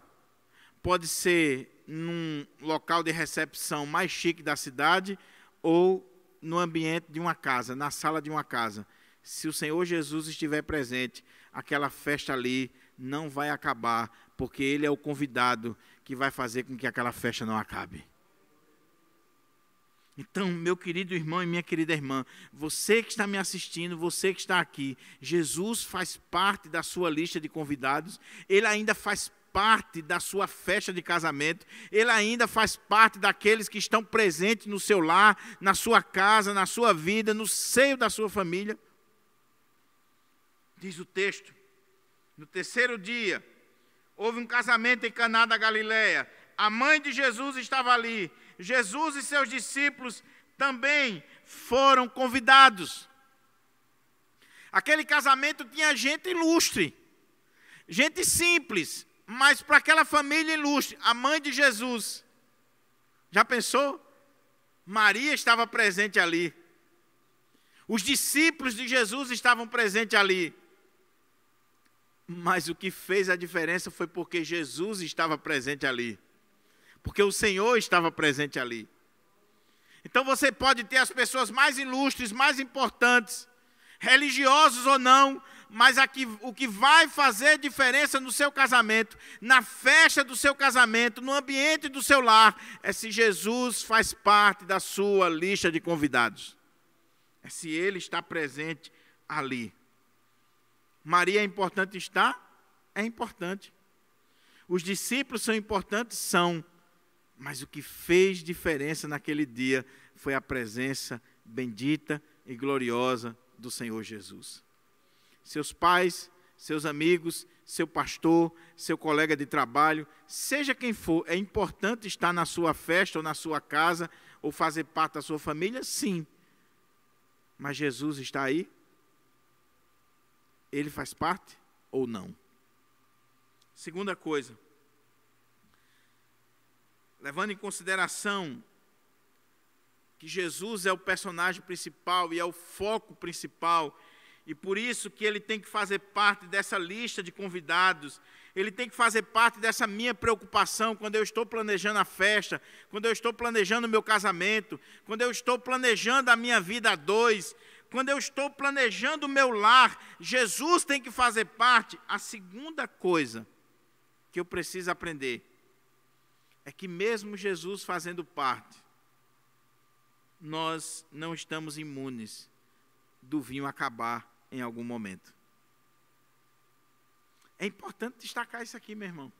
pode ser num local de recepção mais chique da cidade ou no ambiente de uma casa, na sala de uma casa. Se o Senhor Jesus estiver presente, aquela festa ali não vai acabar, porque Ele é o convidado que vai fazer com que aquela festa não acabe. Então, meu querido irmão e minha querida irmã, você que está me assistindo, você que está aqui, Jesus faz parte da sua lista de convidados, Ele ainda faz parte da sua festa de casamento, Ele ainda faz parte daqueles que estão presentes no seu lar, na sua casa, na sua vida, no seio da sua família. Diz o texto, no terceiro dia, houve um casamento em Caná da Galileia. A mãe de Jesus estava ali. Jesus e seus discípulos também foram convidados. Aquele casamento tinha gente ilustre, gente simples, mas para aquela família ilustre, a mãe de Jesus. Já pensou? Maria estava presente ali. Os discípulos de Jesus estavam presentes ali. Mas o que fez a diferença foi porque Jesus estava presente ali. Porque o Senhor estava presente ali. Então você pode ter as pessoas mais ilustres, mais importantes, religiosos ou não, mas aqui, o que vai fazer diferença no seu casamento, na festa do seu casamento, no ambiente do seu lar, é se Jesus faz parte da sua lista de convidados. É se Ele está presente ali. Maria é importante estar? É importante. Os discípulos são importantes? São. Mas o que fez diferença naquele dia foi a presença bendita e gloriosa do Senhor Jesus. Seus pais, seus amigos, seu pastor, seu colega de trabalho, seja quem for, é importante estar na sua festa ou na sua casa ou fazer parte da sua família? Sim. Mas Jesus está aí? Ele faz parte ou não? Segunda coisa, levando em consideração que Jesus é o personagem principal e é o foco principal, e por isso que ele tem que fazer parte dessa lista de convidados, ele tem que fazer parte dessa minha preocupação quando eu estou planejando a festa, quando eu estou planejando o meu casamento, quando eu estou planejando a minha vida a dois, quando eu estou planejando o meu lar, Jesus tem que fazer parte. A segunda coisa que eu preciso aprender é que mesmo Jesus fazendo parte, nós não estamos imunes do vinho acabar em algum momento. É importante destacar isso aqui, meu irmão.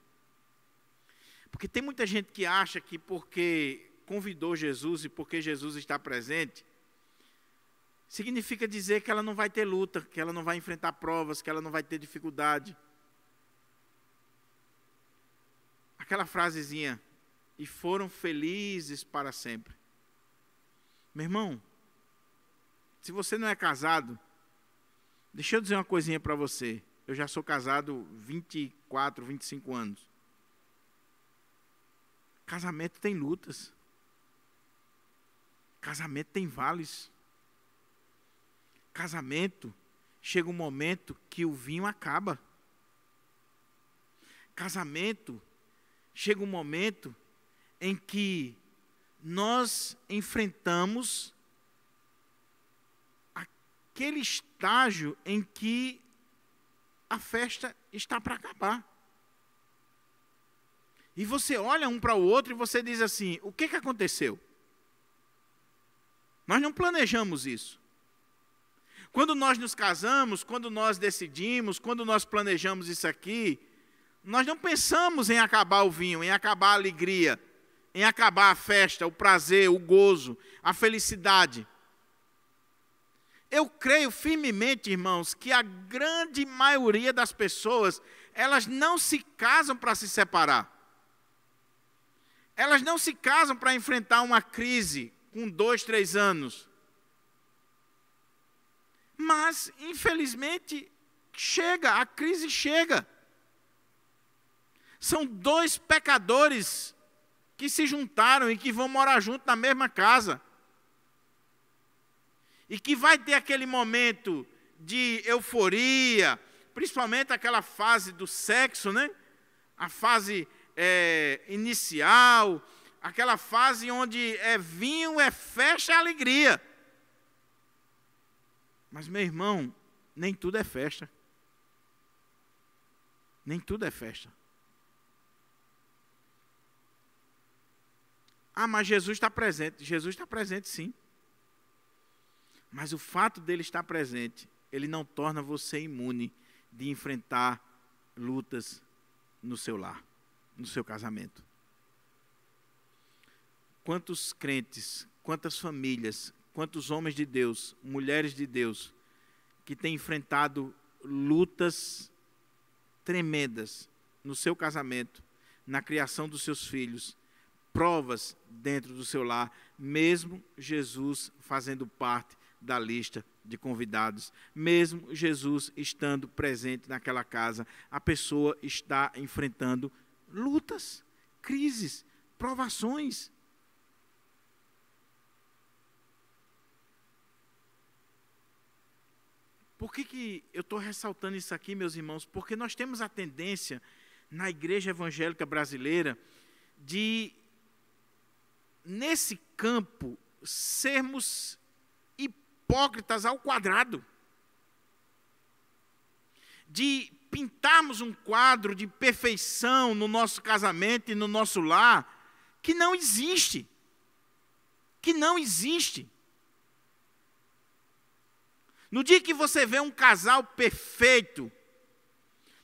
Porque tem muita gente que acha que porque convidou Jesus e porque Jesus está presente, significa dizer que ela não vai ter luta, que ela não vai enfrentar provas, que ela não vai ter dificuldade. Aquela frasezinha, e foram felizes para sempre. Meu irmão, se você não é casado, deixa eu dizer uma coisinha para você. Eu já sou casado 24, 25 anos. Casamento tem lutas. Casamento tem vales. Casamento, chega um momento que o vinho acaba. Casamento, chega um momento em que nós enfrentamos aquele estágio em que a festa está para acabar. E você olha um para o outro e você diz assim, o que aconteceu? Nós não planejamos isso. Quando nós nos casamos, quando nós decidimos, quando nós planejamos isso aqui, nós não pensamos em acabar o vinho, em acabar a alegria, em acabar a festa, o prazer, o gozo, a felicidade. Eu creio firmemente, irmãos, que a grande maioria das pessoas, elas não se casam para se separar. Elas não se casam para enfrentar uma crise com 2, 3 anos. Mas, infelizmente, a crise chega. São 2 pecadores que se juntaram e que vão morar juntos na mesma casa. E que vai ter aquele momento de euforia, principalmente aquela fase do sexo, né? A fase inicial, aquela fase onde é vinho, é festa, é alegria. Mas, meu irmão, nem tudo é festa. Nem tudo é festa. Ah, mas Jesus está presente. Jesus está presente, sim. Mas o fato dele estar presente, ele não torna você imune de enfrentar lutas no seu lar, no seu casamento. Quantos crentes, quantas famílias, quantos homens de Deus, mulheres de Deus, que têm enfrentado lutas tremendas no seu casamento, na criação dos seus filhos, provas dentro do seu lar, mesmo Jesus fazendo parte da lista de convidados, mesmo Jesus estando presente naquela casa, a pessoa está enfrentando lutas, crises, provações. Por que eu estou ressaltando isso aqui, meus irmãos? Porque nós temos a tendência, na igreja evangélica brasileira, de, nesse campo, sermos hipócritas ao quadrado. De pintarmos um quadro de perfeição no nosso casamento e no nosso lar, que não existe. Que não existe. No dia que você vê um casal perfeito,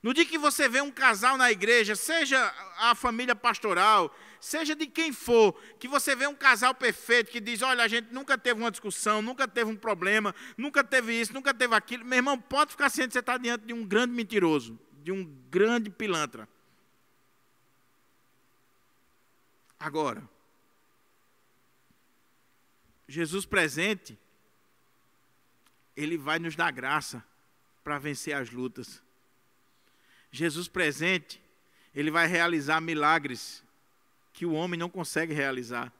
no dia que você vê um casal na igreja, seja a família pastoral, seja de quem for, que você vê um casal perfeito, que diz, olha, a gente nunca teve uma discussão, nunca teve um problema, nunca teve isso, nunca teve aquilo. Meu irmão, pode ficar ciente que você está diante de um grande mentiroso, de um grande pilantra. Agora, Jesus presente, Ele vai nos dar graça para vencer as lutas. Jesus presente, Ele vai realizar milagres que o homem não consegue realizar.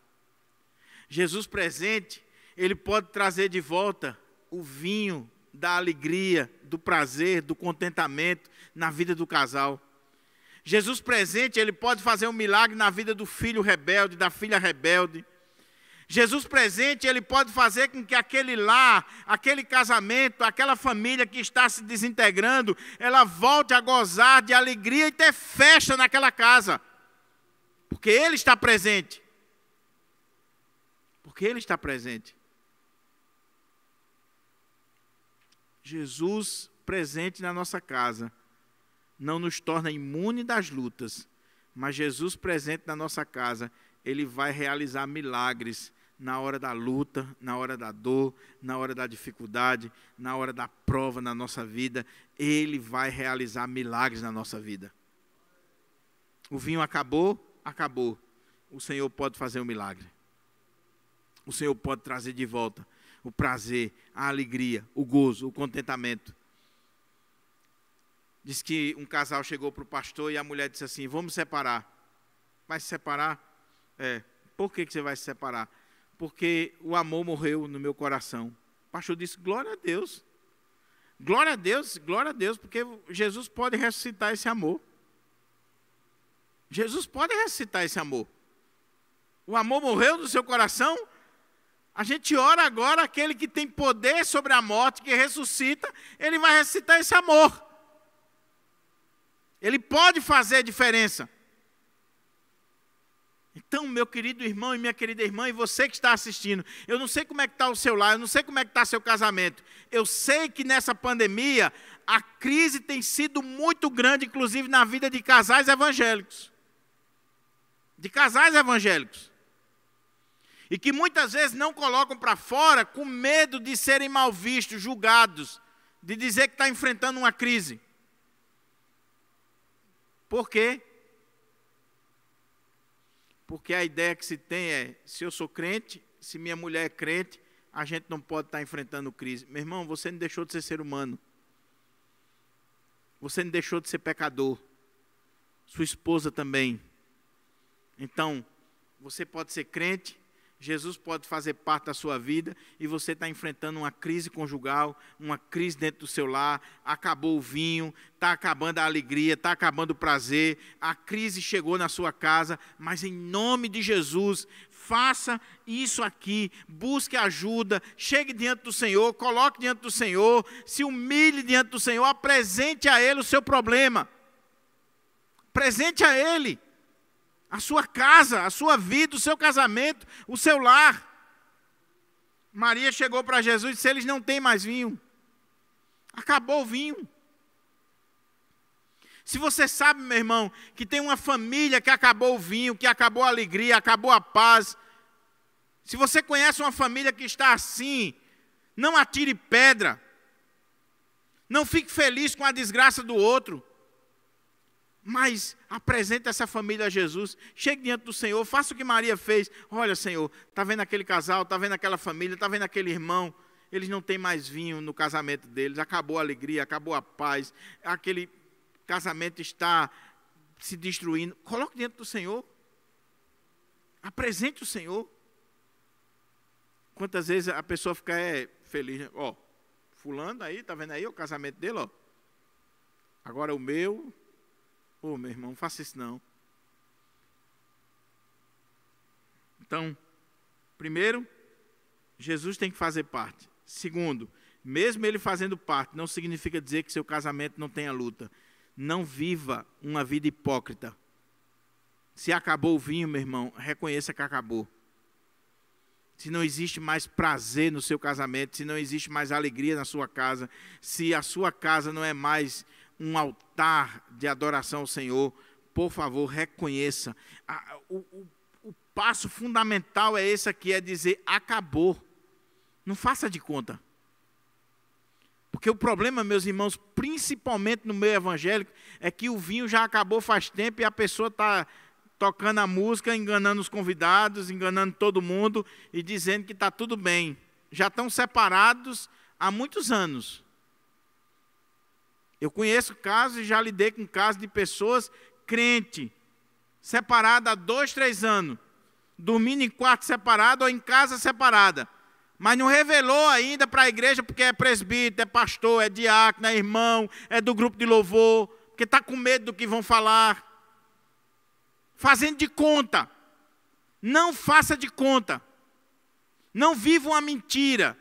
Jesus presente, Ele pode trazer de volta o vinho da alegria, do prazer, do contentamento na vida do casal. Jesus presente, Ele pode fazer um milagre na vida do filho rebelde, da filha rebelde. Jesus presente, Ele pode fazer com que aquele lar, aquele casamento, aquela família que está se desintegrando, ela volte a gozar de alegria e ter festa naquela casa. Porque Ele está presente. Porque Ele está presente. Jesus presente na nossa casa não nos torna imune das lutas, mas Jesus presente na nossa casa, Ele vai realizar milagres na hora da luta, na hora da dor, na hora da dificuldade, na hora da prova na nossa vida. Ele vai realizar milagres na nossa vida. O vinho acabou, acabou. O Senhor pode fazer um milagre. O Senhor pode trazer de volta o prazer, a alegria, o gozo, o contentamento. Diz que um casal chegou para o pastor e a mulher disse assim, vamos separar. Vai se separar? Por que você vai se separar? Porque o amor morreu no meu coração. O pastor disse, glória a Deus. Glória a Deus, porque Jesus pode ressuscitar esse amor. Jesus pode ressuscitar esse amor. O amor morreu do seu coração? A gente ora agora, aquele que tem poder sobre a morte, que ressuscita, ele vai ressuscitar esse amor. Ele pode fazer diferença. Então, meu querido irmão e minha querida irmã, e você que está assistindo, eu não sei como é que está o seu lar, eu não sei como é que está seu casamento. Eu sei que nessa pandemia, a crise tem sido muito grande, inclusive na vida de casais evangélicos. De casais evangélicos. E que muitas vezes não colocam para fora com medo de serem mal vistos, julgados, de dizer que está enfrentando uma crise. Por quê? Porque a ideia que se tem é, se eu sou crente, se minha mulher é crente, a gente não pode estar enfrentando crise. Meu irmão, você não deixou de ser ser humano. Você não deixou de ser pecador. Sua esposa também. Então, você pode ser crente, Jesus pode fazer parte da sua vida e você está enfrentando uma crise conjugal, uma crise dentro do seu lar, acabou o vinho, está acabando a alegria, está acabando o prazer, a crise chegou na sua casa, mas em nome de Jesus, faça isso aqui, busque ajuda, chegue diante do Senhor, coloque diante do Senhor, se humilhe diante do Senhor, apresente a Ele o seu problema, apresente a Ele a sua casa, a sua vida, o seu casamento, o seu lar. Maria chegou para Jesus e disse, eles não têm mais vinho. Acabou o vinho. Se você sabe, meu irmão, que tem uma família que acabou o vinho, que acabou a alegria, acabou a paz. Se você conhece uma família que está assim, não atire pedra. Não fique feliz com a desgraça do outro. Mas apresente essa família a Jesus, chegue diante do Senhor, faça o que Maria fez. Olha, Senhor, está vendo aquele casal, está vendo aquela família, está vendo aquele irmão, eles não têm mais vinho no casamento deles, acabou a alegria, acabou a paz, aquele casamento está se destruindo. Coloque diante do Senhor, apresente o Senhor. Quantas vezes a pessoa fica feliz, né? Ó, fulano aí, está vendo aí o casamento dele, ó. Agora o meu... Ô, meu irmão, não faça isso não. Então, primeiro, Jesus tem que fazer parte. Segundo, mesmo ele fazendo parte, não significa dizer que seu casamento não tenha luta. Não viva uma vida hipócrita. Se acabou o vinho, meu irmão, reconheça que acabou. Se não existe mais prazer no seu casamento, se não existe mais alegria na sua casa, se a sua casa não é mais um altar de adoração ao Senhor, por favor, reconheça. O passo fundamental é esse aqui, é dizer, acabou. Não faça de conta. Porque o problema, meus irmãos, principalmente no meio evangélico, é que o vinho já acabou faz tempo e a pessoa está tocando a música, enganando os convidados, enganando todo mundo e dizendo que está tudo bem. Já estão separados há muitos anos. Eu conheço casos e já lidei com casos de pessoas crentes, separadas há 2, 3 anos, dormindo em quarto separado ou em casa separada, mas não revelou ainda para a igreja porque é presbítero, é pastor, é diácono, é irmão, é do grupo de louvor, porque está com medo do que vão falar, fazendo de conta. Não faça de conta, não viva uma mentira.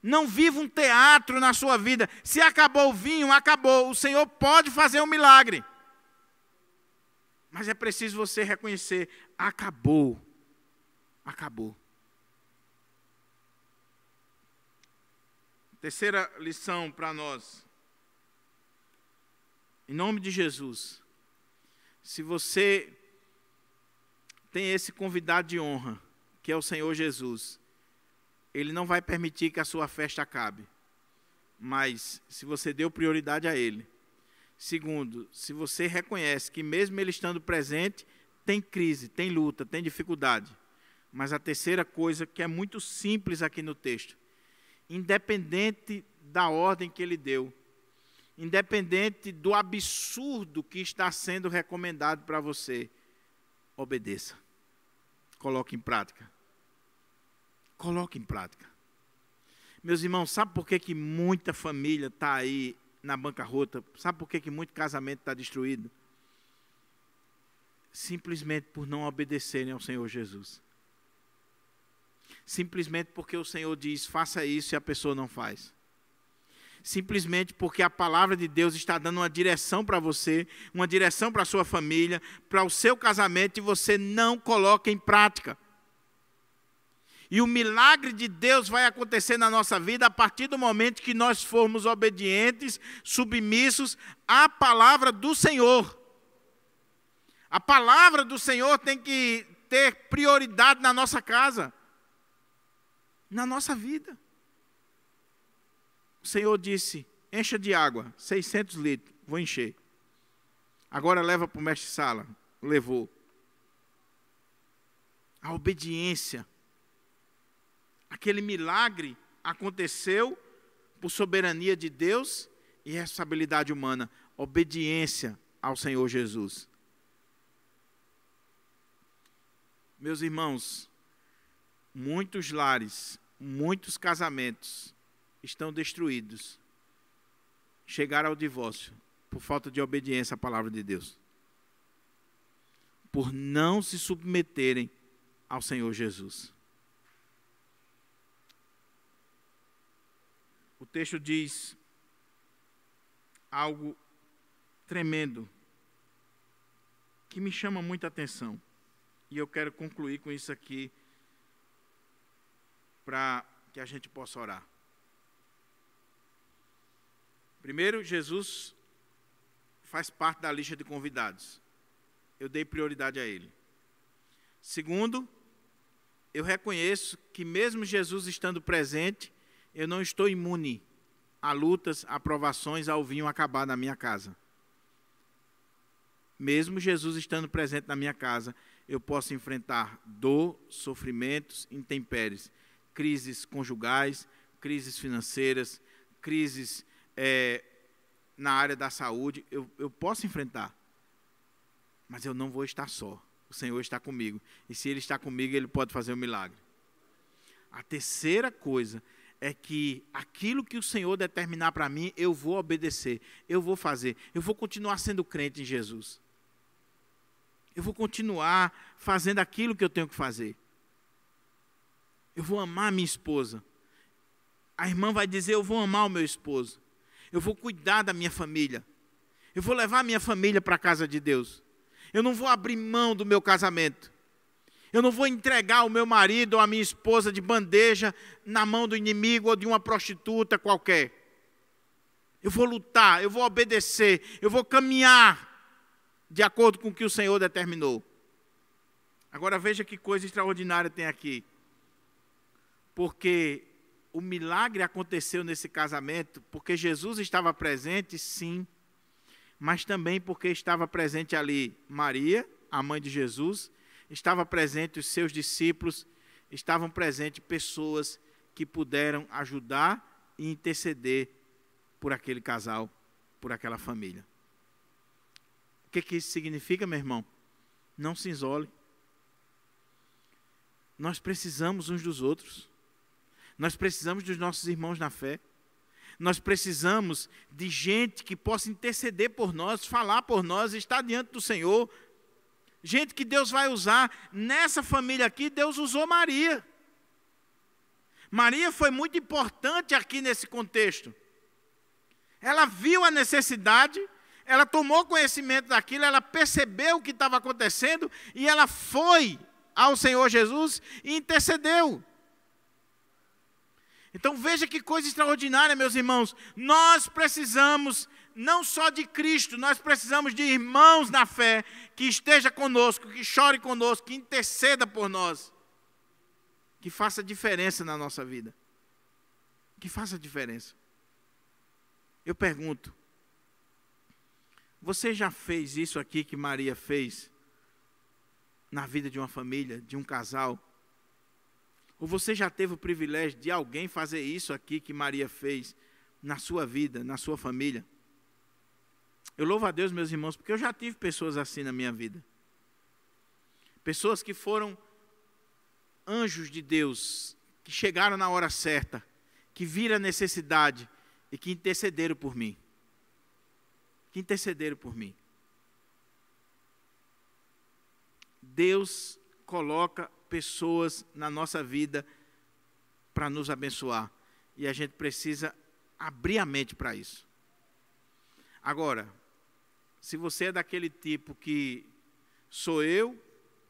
Não viva um teatro na sua vida. Se acabou o vinho, acabou. O Senhor pode fazer um milagre. Mas é preciso você reconhecer, acabou. Acabou. Terceira lição para nós. Em nome de Jesus. Se você tem esse convidado de honra, que é o Senhor Jesus, Ele não vai permitir que a sua festa acabe. Mas, se você deu prioridade a Ele. Segundo, se você reconhece que mesmo Ele estando presente, tem crise, tem luta, tem dificuldade. Mas a terceira coisa, que é muito simples aqui no texto. Independente da ordem que Ele deu. Independente do absurdo que está sendo recomendado para você. Obedeça. Coloque em prática. Coloque em prática. Meus irmãos, sabe por que muita família está aí na bancarrota? Sabe por que muito casamento está destruído? simplesmente por não obedecerem ao Senhor Jesus. Simplesmente porque o Senhor diz, faça isso e a pessoa não faz. Simplesmente porque a palavra de Deus está dando uma direção para você, uma direção para a sua família, para o seu casamento, e você não coloca em prática. E o milagre de Deus vai acontecer na nossa vida a partir do momento que nós formos obedientes, submissos à palavra do Senhor. A palavra do Senhor tem que ter prioridade na nossa casa, na nossa vida. O Senhor disse, encha de água, 600 litros, vou encher. Agora leva para o mestre-sala. Levou. A obediência. Aquele milagre aconteceu por soberania de Deus e responsabilidade humana. Obediência ao Senhor Jesus. Meus irmãos, muitos lares, muitos casamentos estão destruídos. Chegaram ao divórcio por falta de obediência à palavra de Deus. Por não se submeterem ao Senhor Jesus. O texto diz algo tremendo que me chama muita atenção. E eu quero concluir com isso aqui para que a gente possa orar. Primeiro, Jesus faz parte da lista de convidados. Eu dei prioridade a ele. Segundo, eu reconheço que mesmo Jesus estando presente, eu não estou imune a lutas, a provações, ao vinho acabar na minha casa. Mesmo Jesus estando presente na minha casa, eu posso enfrentar dor, sofrimentos, intempéries, crises conjugais, crises financeiras, crises na área da saúde. Eu posso enfrentar, mas eu não vou estar só. O Senhor está comigo. E se Ele está comigo, Ele pode fazer um milagre. A terceira coisa é que aquilo que o Senhor determinar para mim, eu vou obedecer, eu vou fazer, eu vou continuar sendo crente em Jesus. Eu vou continuar fazendo aquilo que eu tenho que fazer. Eu vou amar minha esposa. A irmã vai dizer, eu vou amar o meu esposo. Eu vou cuidar da minha família. Eu vou levar a minha família para a casa de Deus. Eu não vou abrir mão do meu casamento. Eu não vou entregar o meu marido ou a minha esposa de bandeja na mão do inimigo ou de uma prostituta qualquer. Eu vou lutar, eu vou obedecer, eu vou caminhar de acordo com o que o Senhor determinou. Agora veja que coisa extraordinária tem aqui. Porque o milagre aconteceu nesse casamento, porque Jesus estava presente, sim, mas também porque estava presente ali Maria, a mãe de Jesus, estava presente os seus discípulos, estavam presentes pessoas que puderam ajudar e interceder por aquele casal, por aquela família. O que isso significa, meu irmão? Não se isole. Nós precisamos uns dos outros. Nós precisamos dos nossos irmãos na fé. Nós precisamos de gente que possa interceder por nós, falar por nós, estar diante do Senhor. Gente que Deus vai usar. Nessa família aqui, Deus usou Maria. Maria foi muito importante aqui nesse contexto. Ela viu a necessidade, ela tomou conhecimento daquilo, ela percebeu o que estava acontecendo e ela foi ao Senhor Jesus e intercedeu. Então veja que coisa extraordinária, meus irmãos. Nós precisamos não só de Cristo, nós precisamos de irmãos na fé, que esteja conosco, que chore conosco, que interceda por nós, que faça diferença na nossa vida, que faça diferença. Eu pergunto, você já fez isso aqui que Maria fez na vida de uma família, de um casal? Ou você já teve o privilégio de alguém fazer isso aqui que Maria fez na sua vida, na sua família? Eu louvo a Deus, meus irmãos, porque eu já tive pessoas assim na minha vida. Pessoas que foram anjos de Deus, que chegaram na hora certa, que viram a necessidade e que intercederam por mim. Que intercederam por mim. Deus coloca pessoas na nossa vida para nos abençoar. E a gente precisa abrir a mente para isso. Agora, se você é daquele tipo que sou eu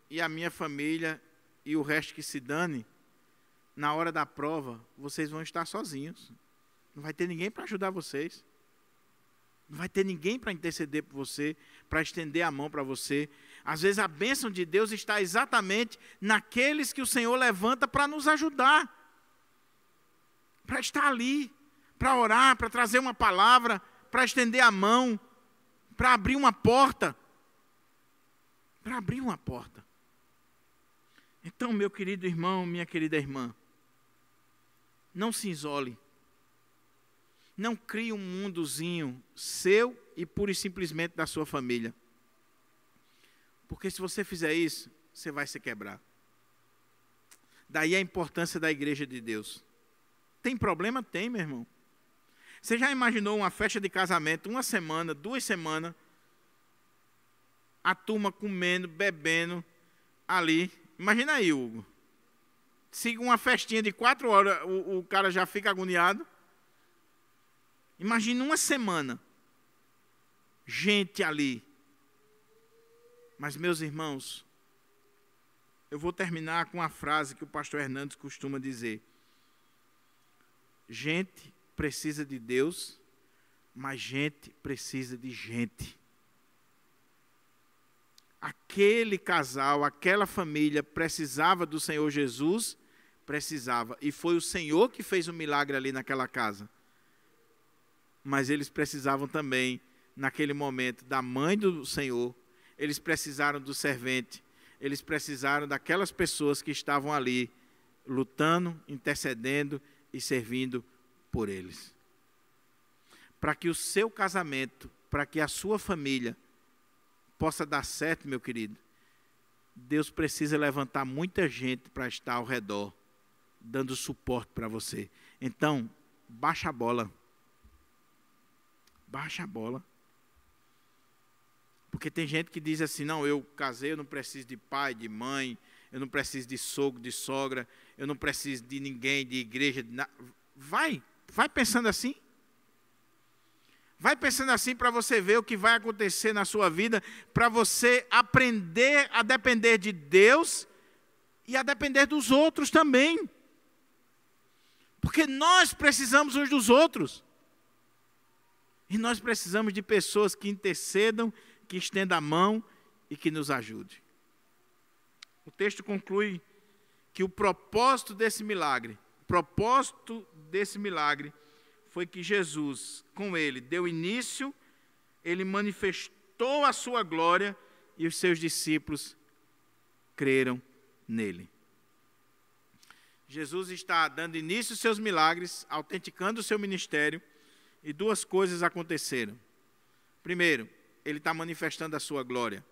e a minha família e o resto que se dane, na hora da prova, vocês vão estar sozinhos. Não vai ter ninguém para ajudar vocês. Não vai ter ninguém para interceder por você, para estender a mão para você. Às vezes a bênção de Deus está exatamente naqueles que o Senhor levanta para nos ajudar. Para estar ali, para orar, para trazer uma palavra, para estender a mão, para abrir uma porta. Para abrir uma porta. Então, meu querido irmão, minha querida irmã, não se isole. Não crie um mundozinho seu e pura e simplesmente da sua família. Porque se você fizer isso, você vai se quebrar. Daí a importância da igreja de Deus. Tem problema? Tem, meu irmão. Você já imaginou uma festa de casamento, 1 semana, 2 semanas, a turma comendo, bebendo ali? Imagina aí, Hugo. Se uma festinha de 4 horas, o cara já fica agoniado. Imagina 1 semana, gente ali. Mas, meus irmãos, eu vou terminar com uma frase que o pastor Hernandes costuma dizer. Gente precisa de Deus, mas gente precisa de gente. Aquele casal, aquela família precisava do Senhor Jesus, precisava. E foi o Senhor que fez um milagre ali naquela casa. Mas eles precisavam também, naquele momento, da mãe do Senhor, eles precisaram do servente, eles precisaram daquelas pessoas que estavam ali, lutando, intercedendo e servindo por eles. Para que o seu casamento, para que a sua família possa dar certo, meu querido, Deus precisa levantar muita gente para estar ao redor, dando suporte para você. Então, baixa a bola. Baixa a bola. Porque tem gente que diz assim, não, eu casei, eu não preciso de pai, de mãe, eu não preciso de sogro, de sogra, eu não preciso de ninguém, de igreja, de nada. Vai pensando assim. Vai pensando assim para você ver o que vai acontecer na sua vida, para você aprender a depender de Deus e a depender dos outros também. Porque nós precisamos uns dos outros. E nós precisamos de pessoas que intercedam, que estendam a mão e que nos ajudem. O texto conclui que o propósito desse milagre foi que Jesus, com ele, deu início, ele manifestou a sua glória e os seus discípulos creram nele. Jesus está dando início aos seus milagres, autenticando o seu ministério, e 2 coisas aconteceram. Primeiro, ele está manifestando a sua glória.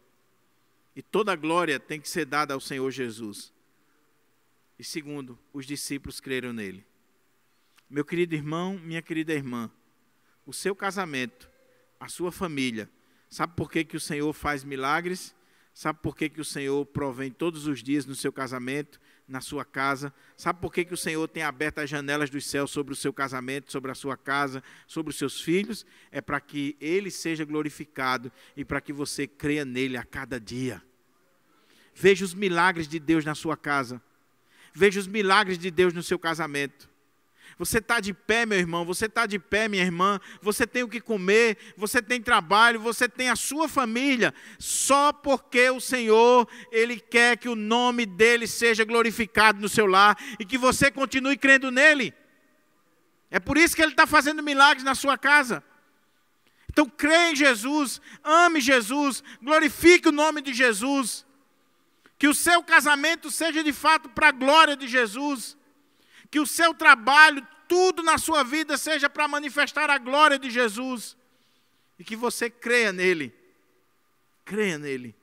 E toda a glória tem que ser dada ao Senhor Jesus. E segundo, os discípulos creram nele. Meu querido irmão, minha querida irmã, o seu casamento, a sua família, sabe por que o Senhor faz milagres? Sabe por que o Senhor provém todos os dias no seu casamento, na sua casa? Sabe por que o Senhor tem aberto as janelas dos céus sobre o seu casamento, sobre a sua casa, sobre os seus filhos? É para que Ele seja glorificado e para que você creia nele a cada dia. Veja os milagres de Deus na sua casa. Veja os milagres de Deus no seu casamento. Você está de pé, meu irmão, você está de pé, minha irmã, você tem o que comer, você tem trabalho, você tem a sua família, só porque o Senhor, Ele quer que o nome dEle seja glorificado no seu lar e que você continue crendo nele. É por isso que Ele está fazendo milagres na sua casa. Então, creia em Jesus, ame Jesus, glorifique o nome de Jesus, que o seu casamento seja de fato para a glória de Jesus, que o seu trabalho, tudo na sua vida seja para manifestar a glória de Jesus. E que você creia nele. Creia nele.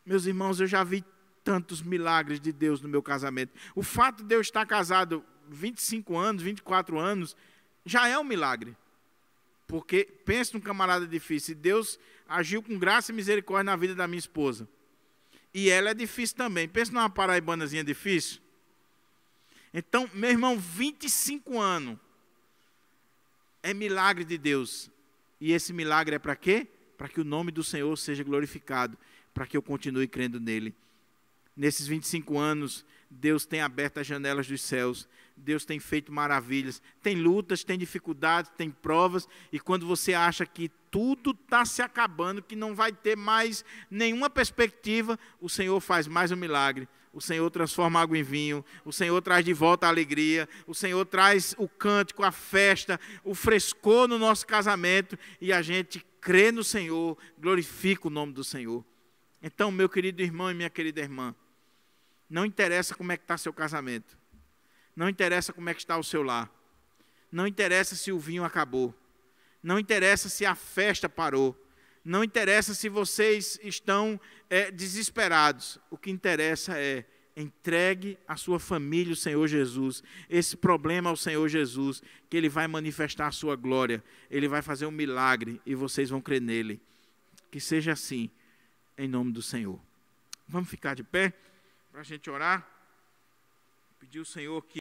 Meus irmãos, eu já vi tantos milagres de Deus no meu casamento. O fato de eu estar casado 25 anos, 24 anos, já é um milagre. Porque, pense num camarada difícil, Deus agiu com graça e misericórdia na vida da minha esposa. e ela é difícil também. Pensa numa paraibanazinha difícil. Então, meu irmão, 25 anos é milagre de Deus. E esse milagre é para quê? Para que o nome do Senhor seja glorificado, para que eu continue crendo nele. Nesses 25 anos, Deus tem aberto as janelas dos céus, Deus tem feito maravilhas, tem lutas, tem dificuldades, tem provas, e quando você acha que tudo está se acabando, que não vai ter mais nenhuma perspectiva, o Senhor faz mais um milagre. O Senhor transforma água em vinho, o Senhor traz de volta a alegria, o Senhor traz o cântico, a festa, o frescor no nosso casamento, e a gente crê no Senhor, glorifica o nome do Senhor. Então, meu querido irmão e minha querida irmã, não interessa como é que está seu casamento, não interessa como é que está o seu lar, não interessa se o vinho acabou, não interessa se a festa parou, não interessa se vocês estão desesperados. O que interessa é: entregue a sua família ao Senhor Jesus, esse problema ao Senhor Jesus, que Ele vai manifestar a sua glória, Ele vai fazer um milagre e vocês vão crer nele. Que seja assim, em nome do Senhor. Vamos ficar de pé para a gente orar, pedir ao Senhor que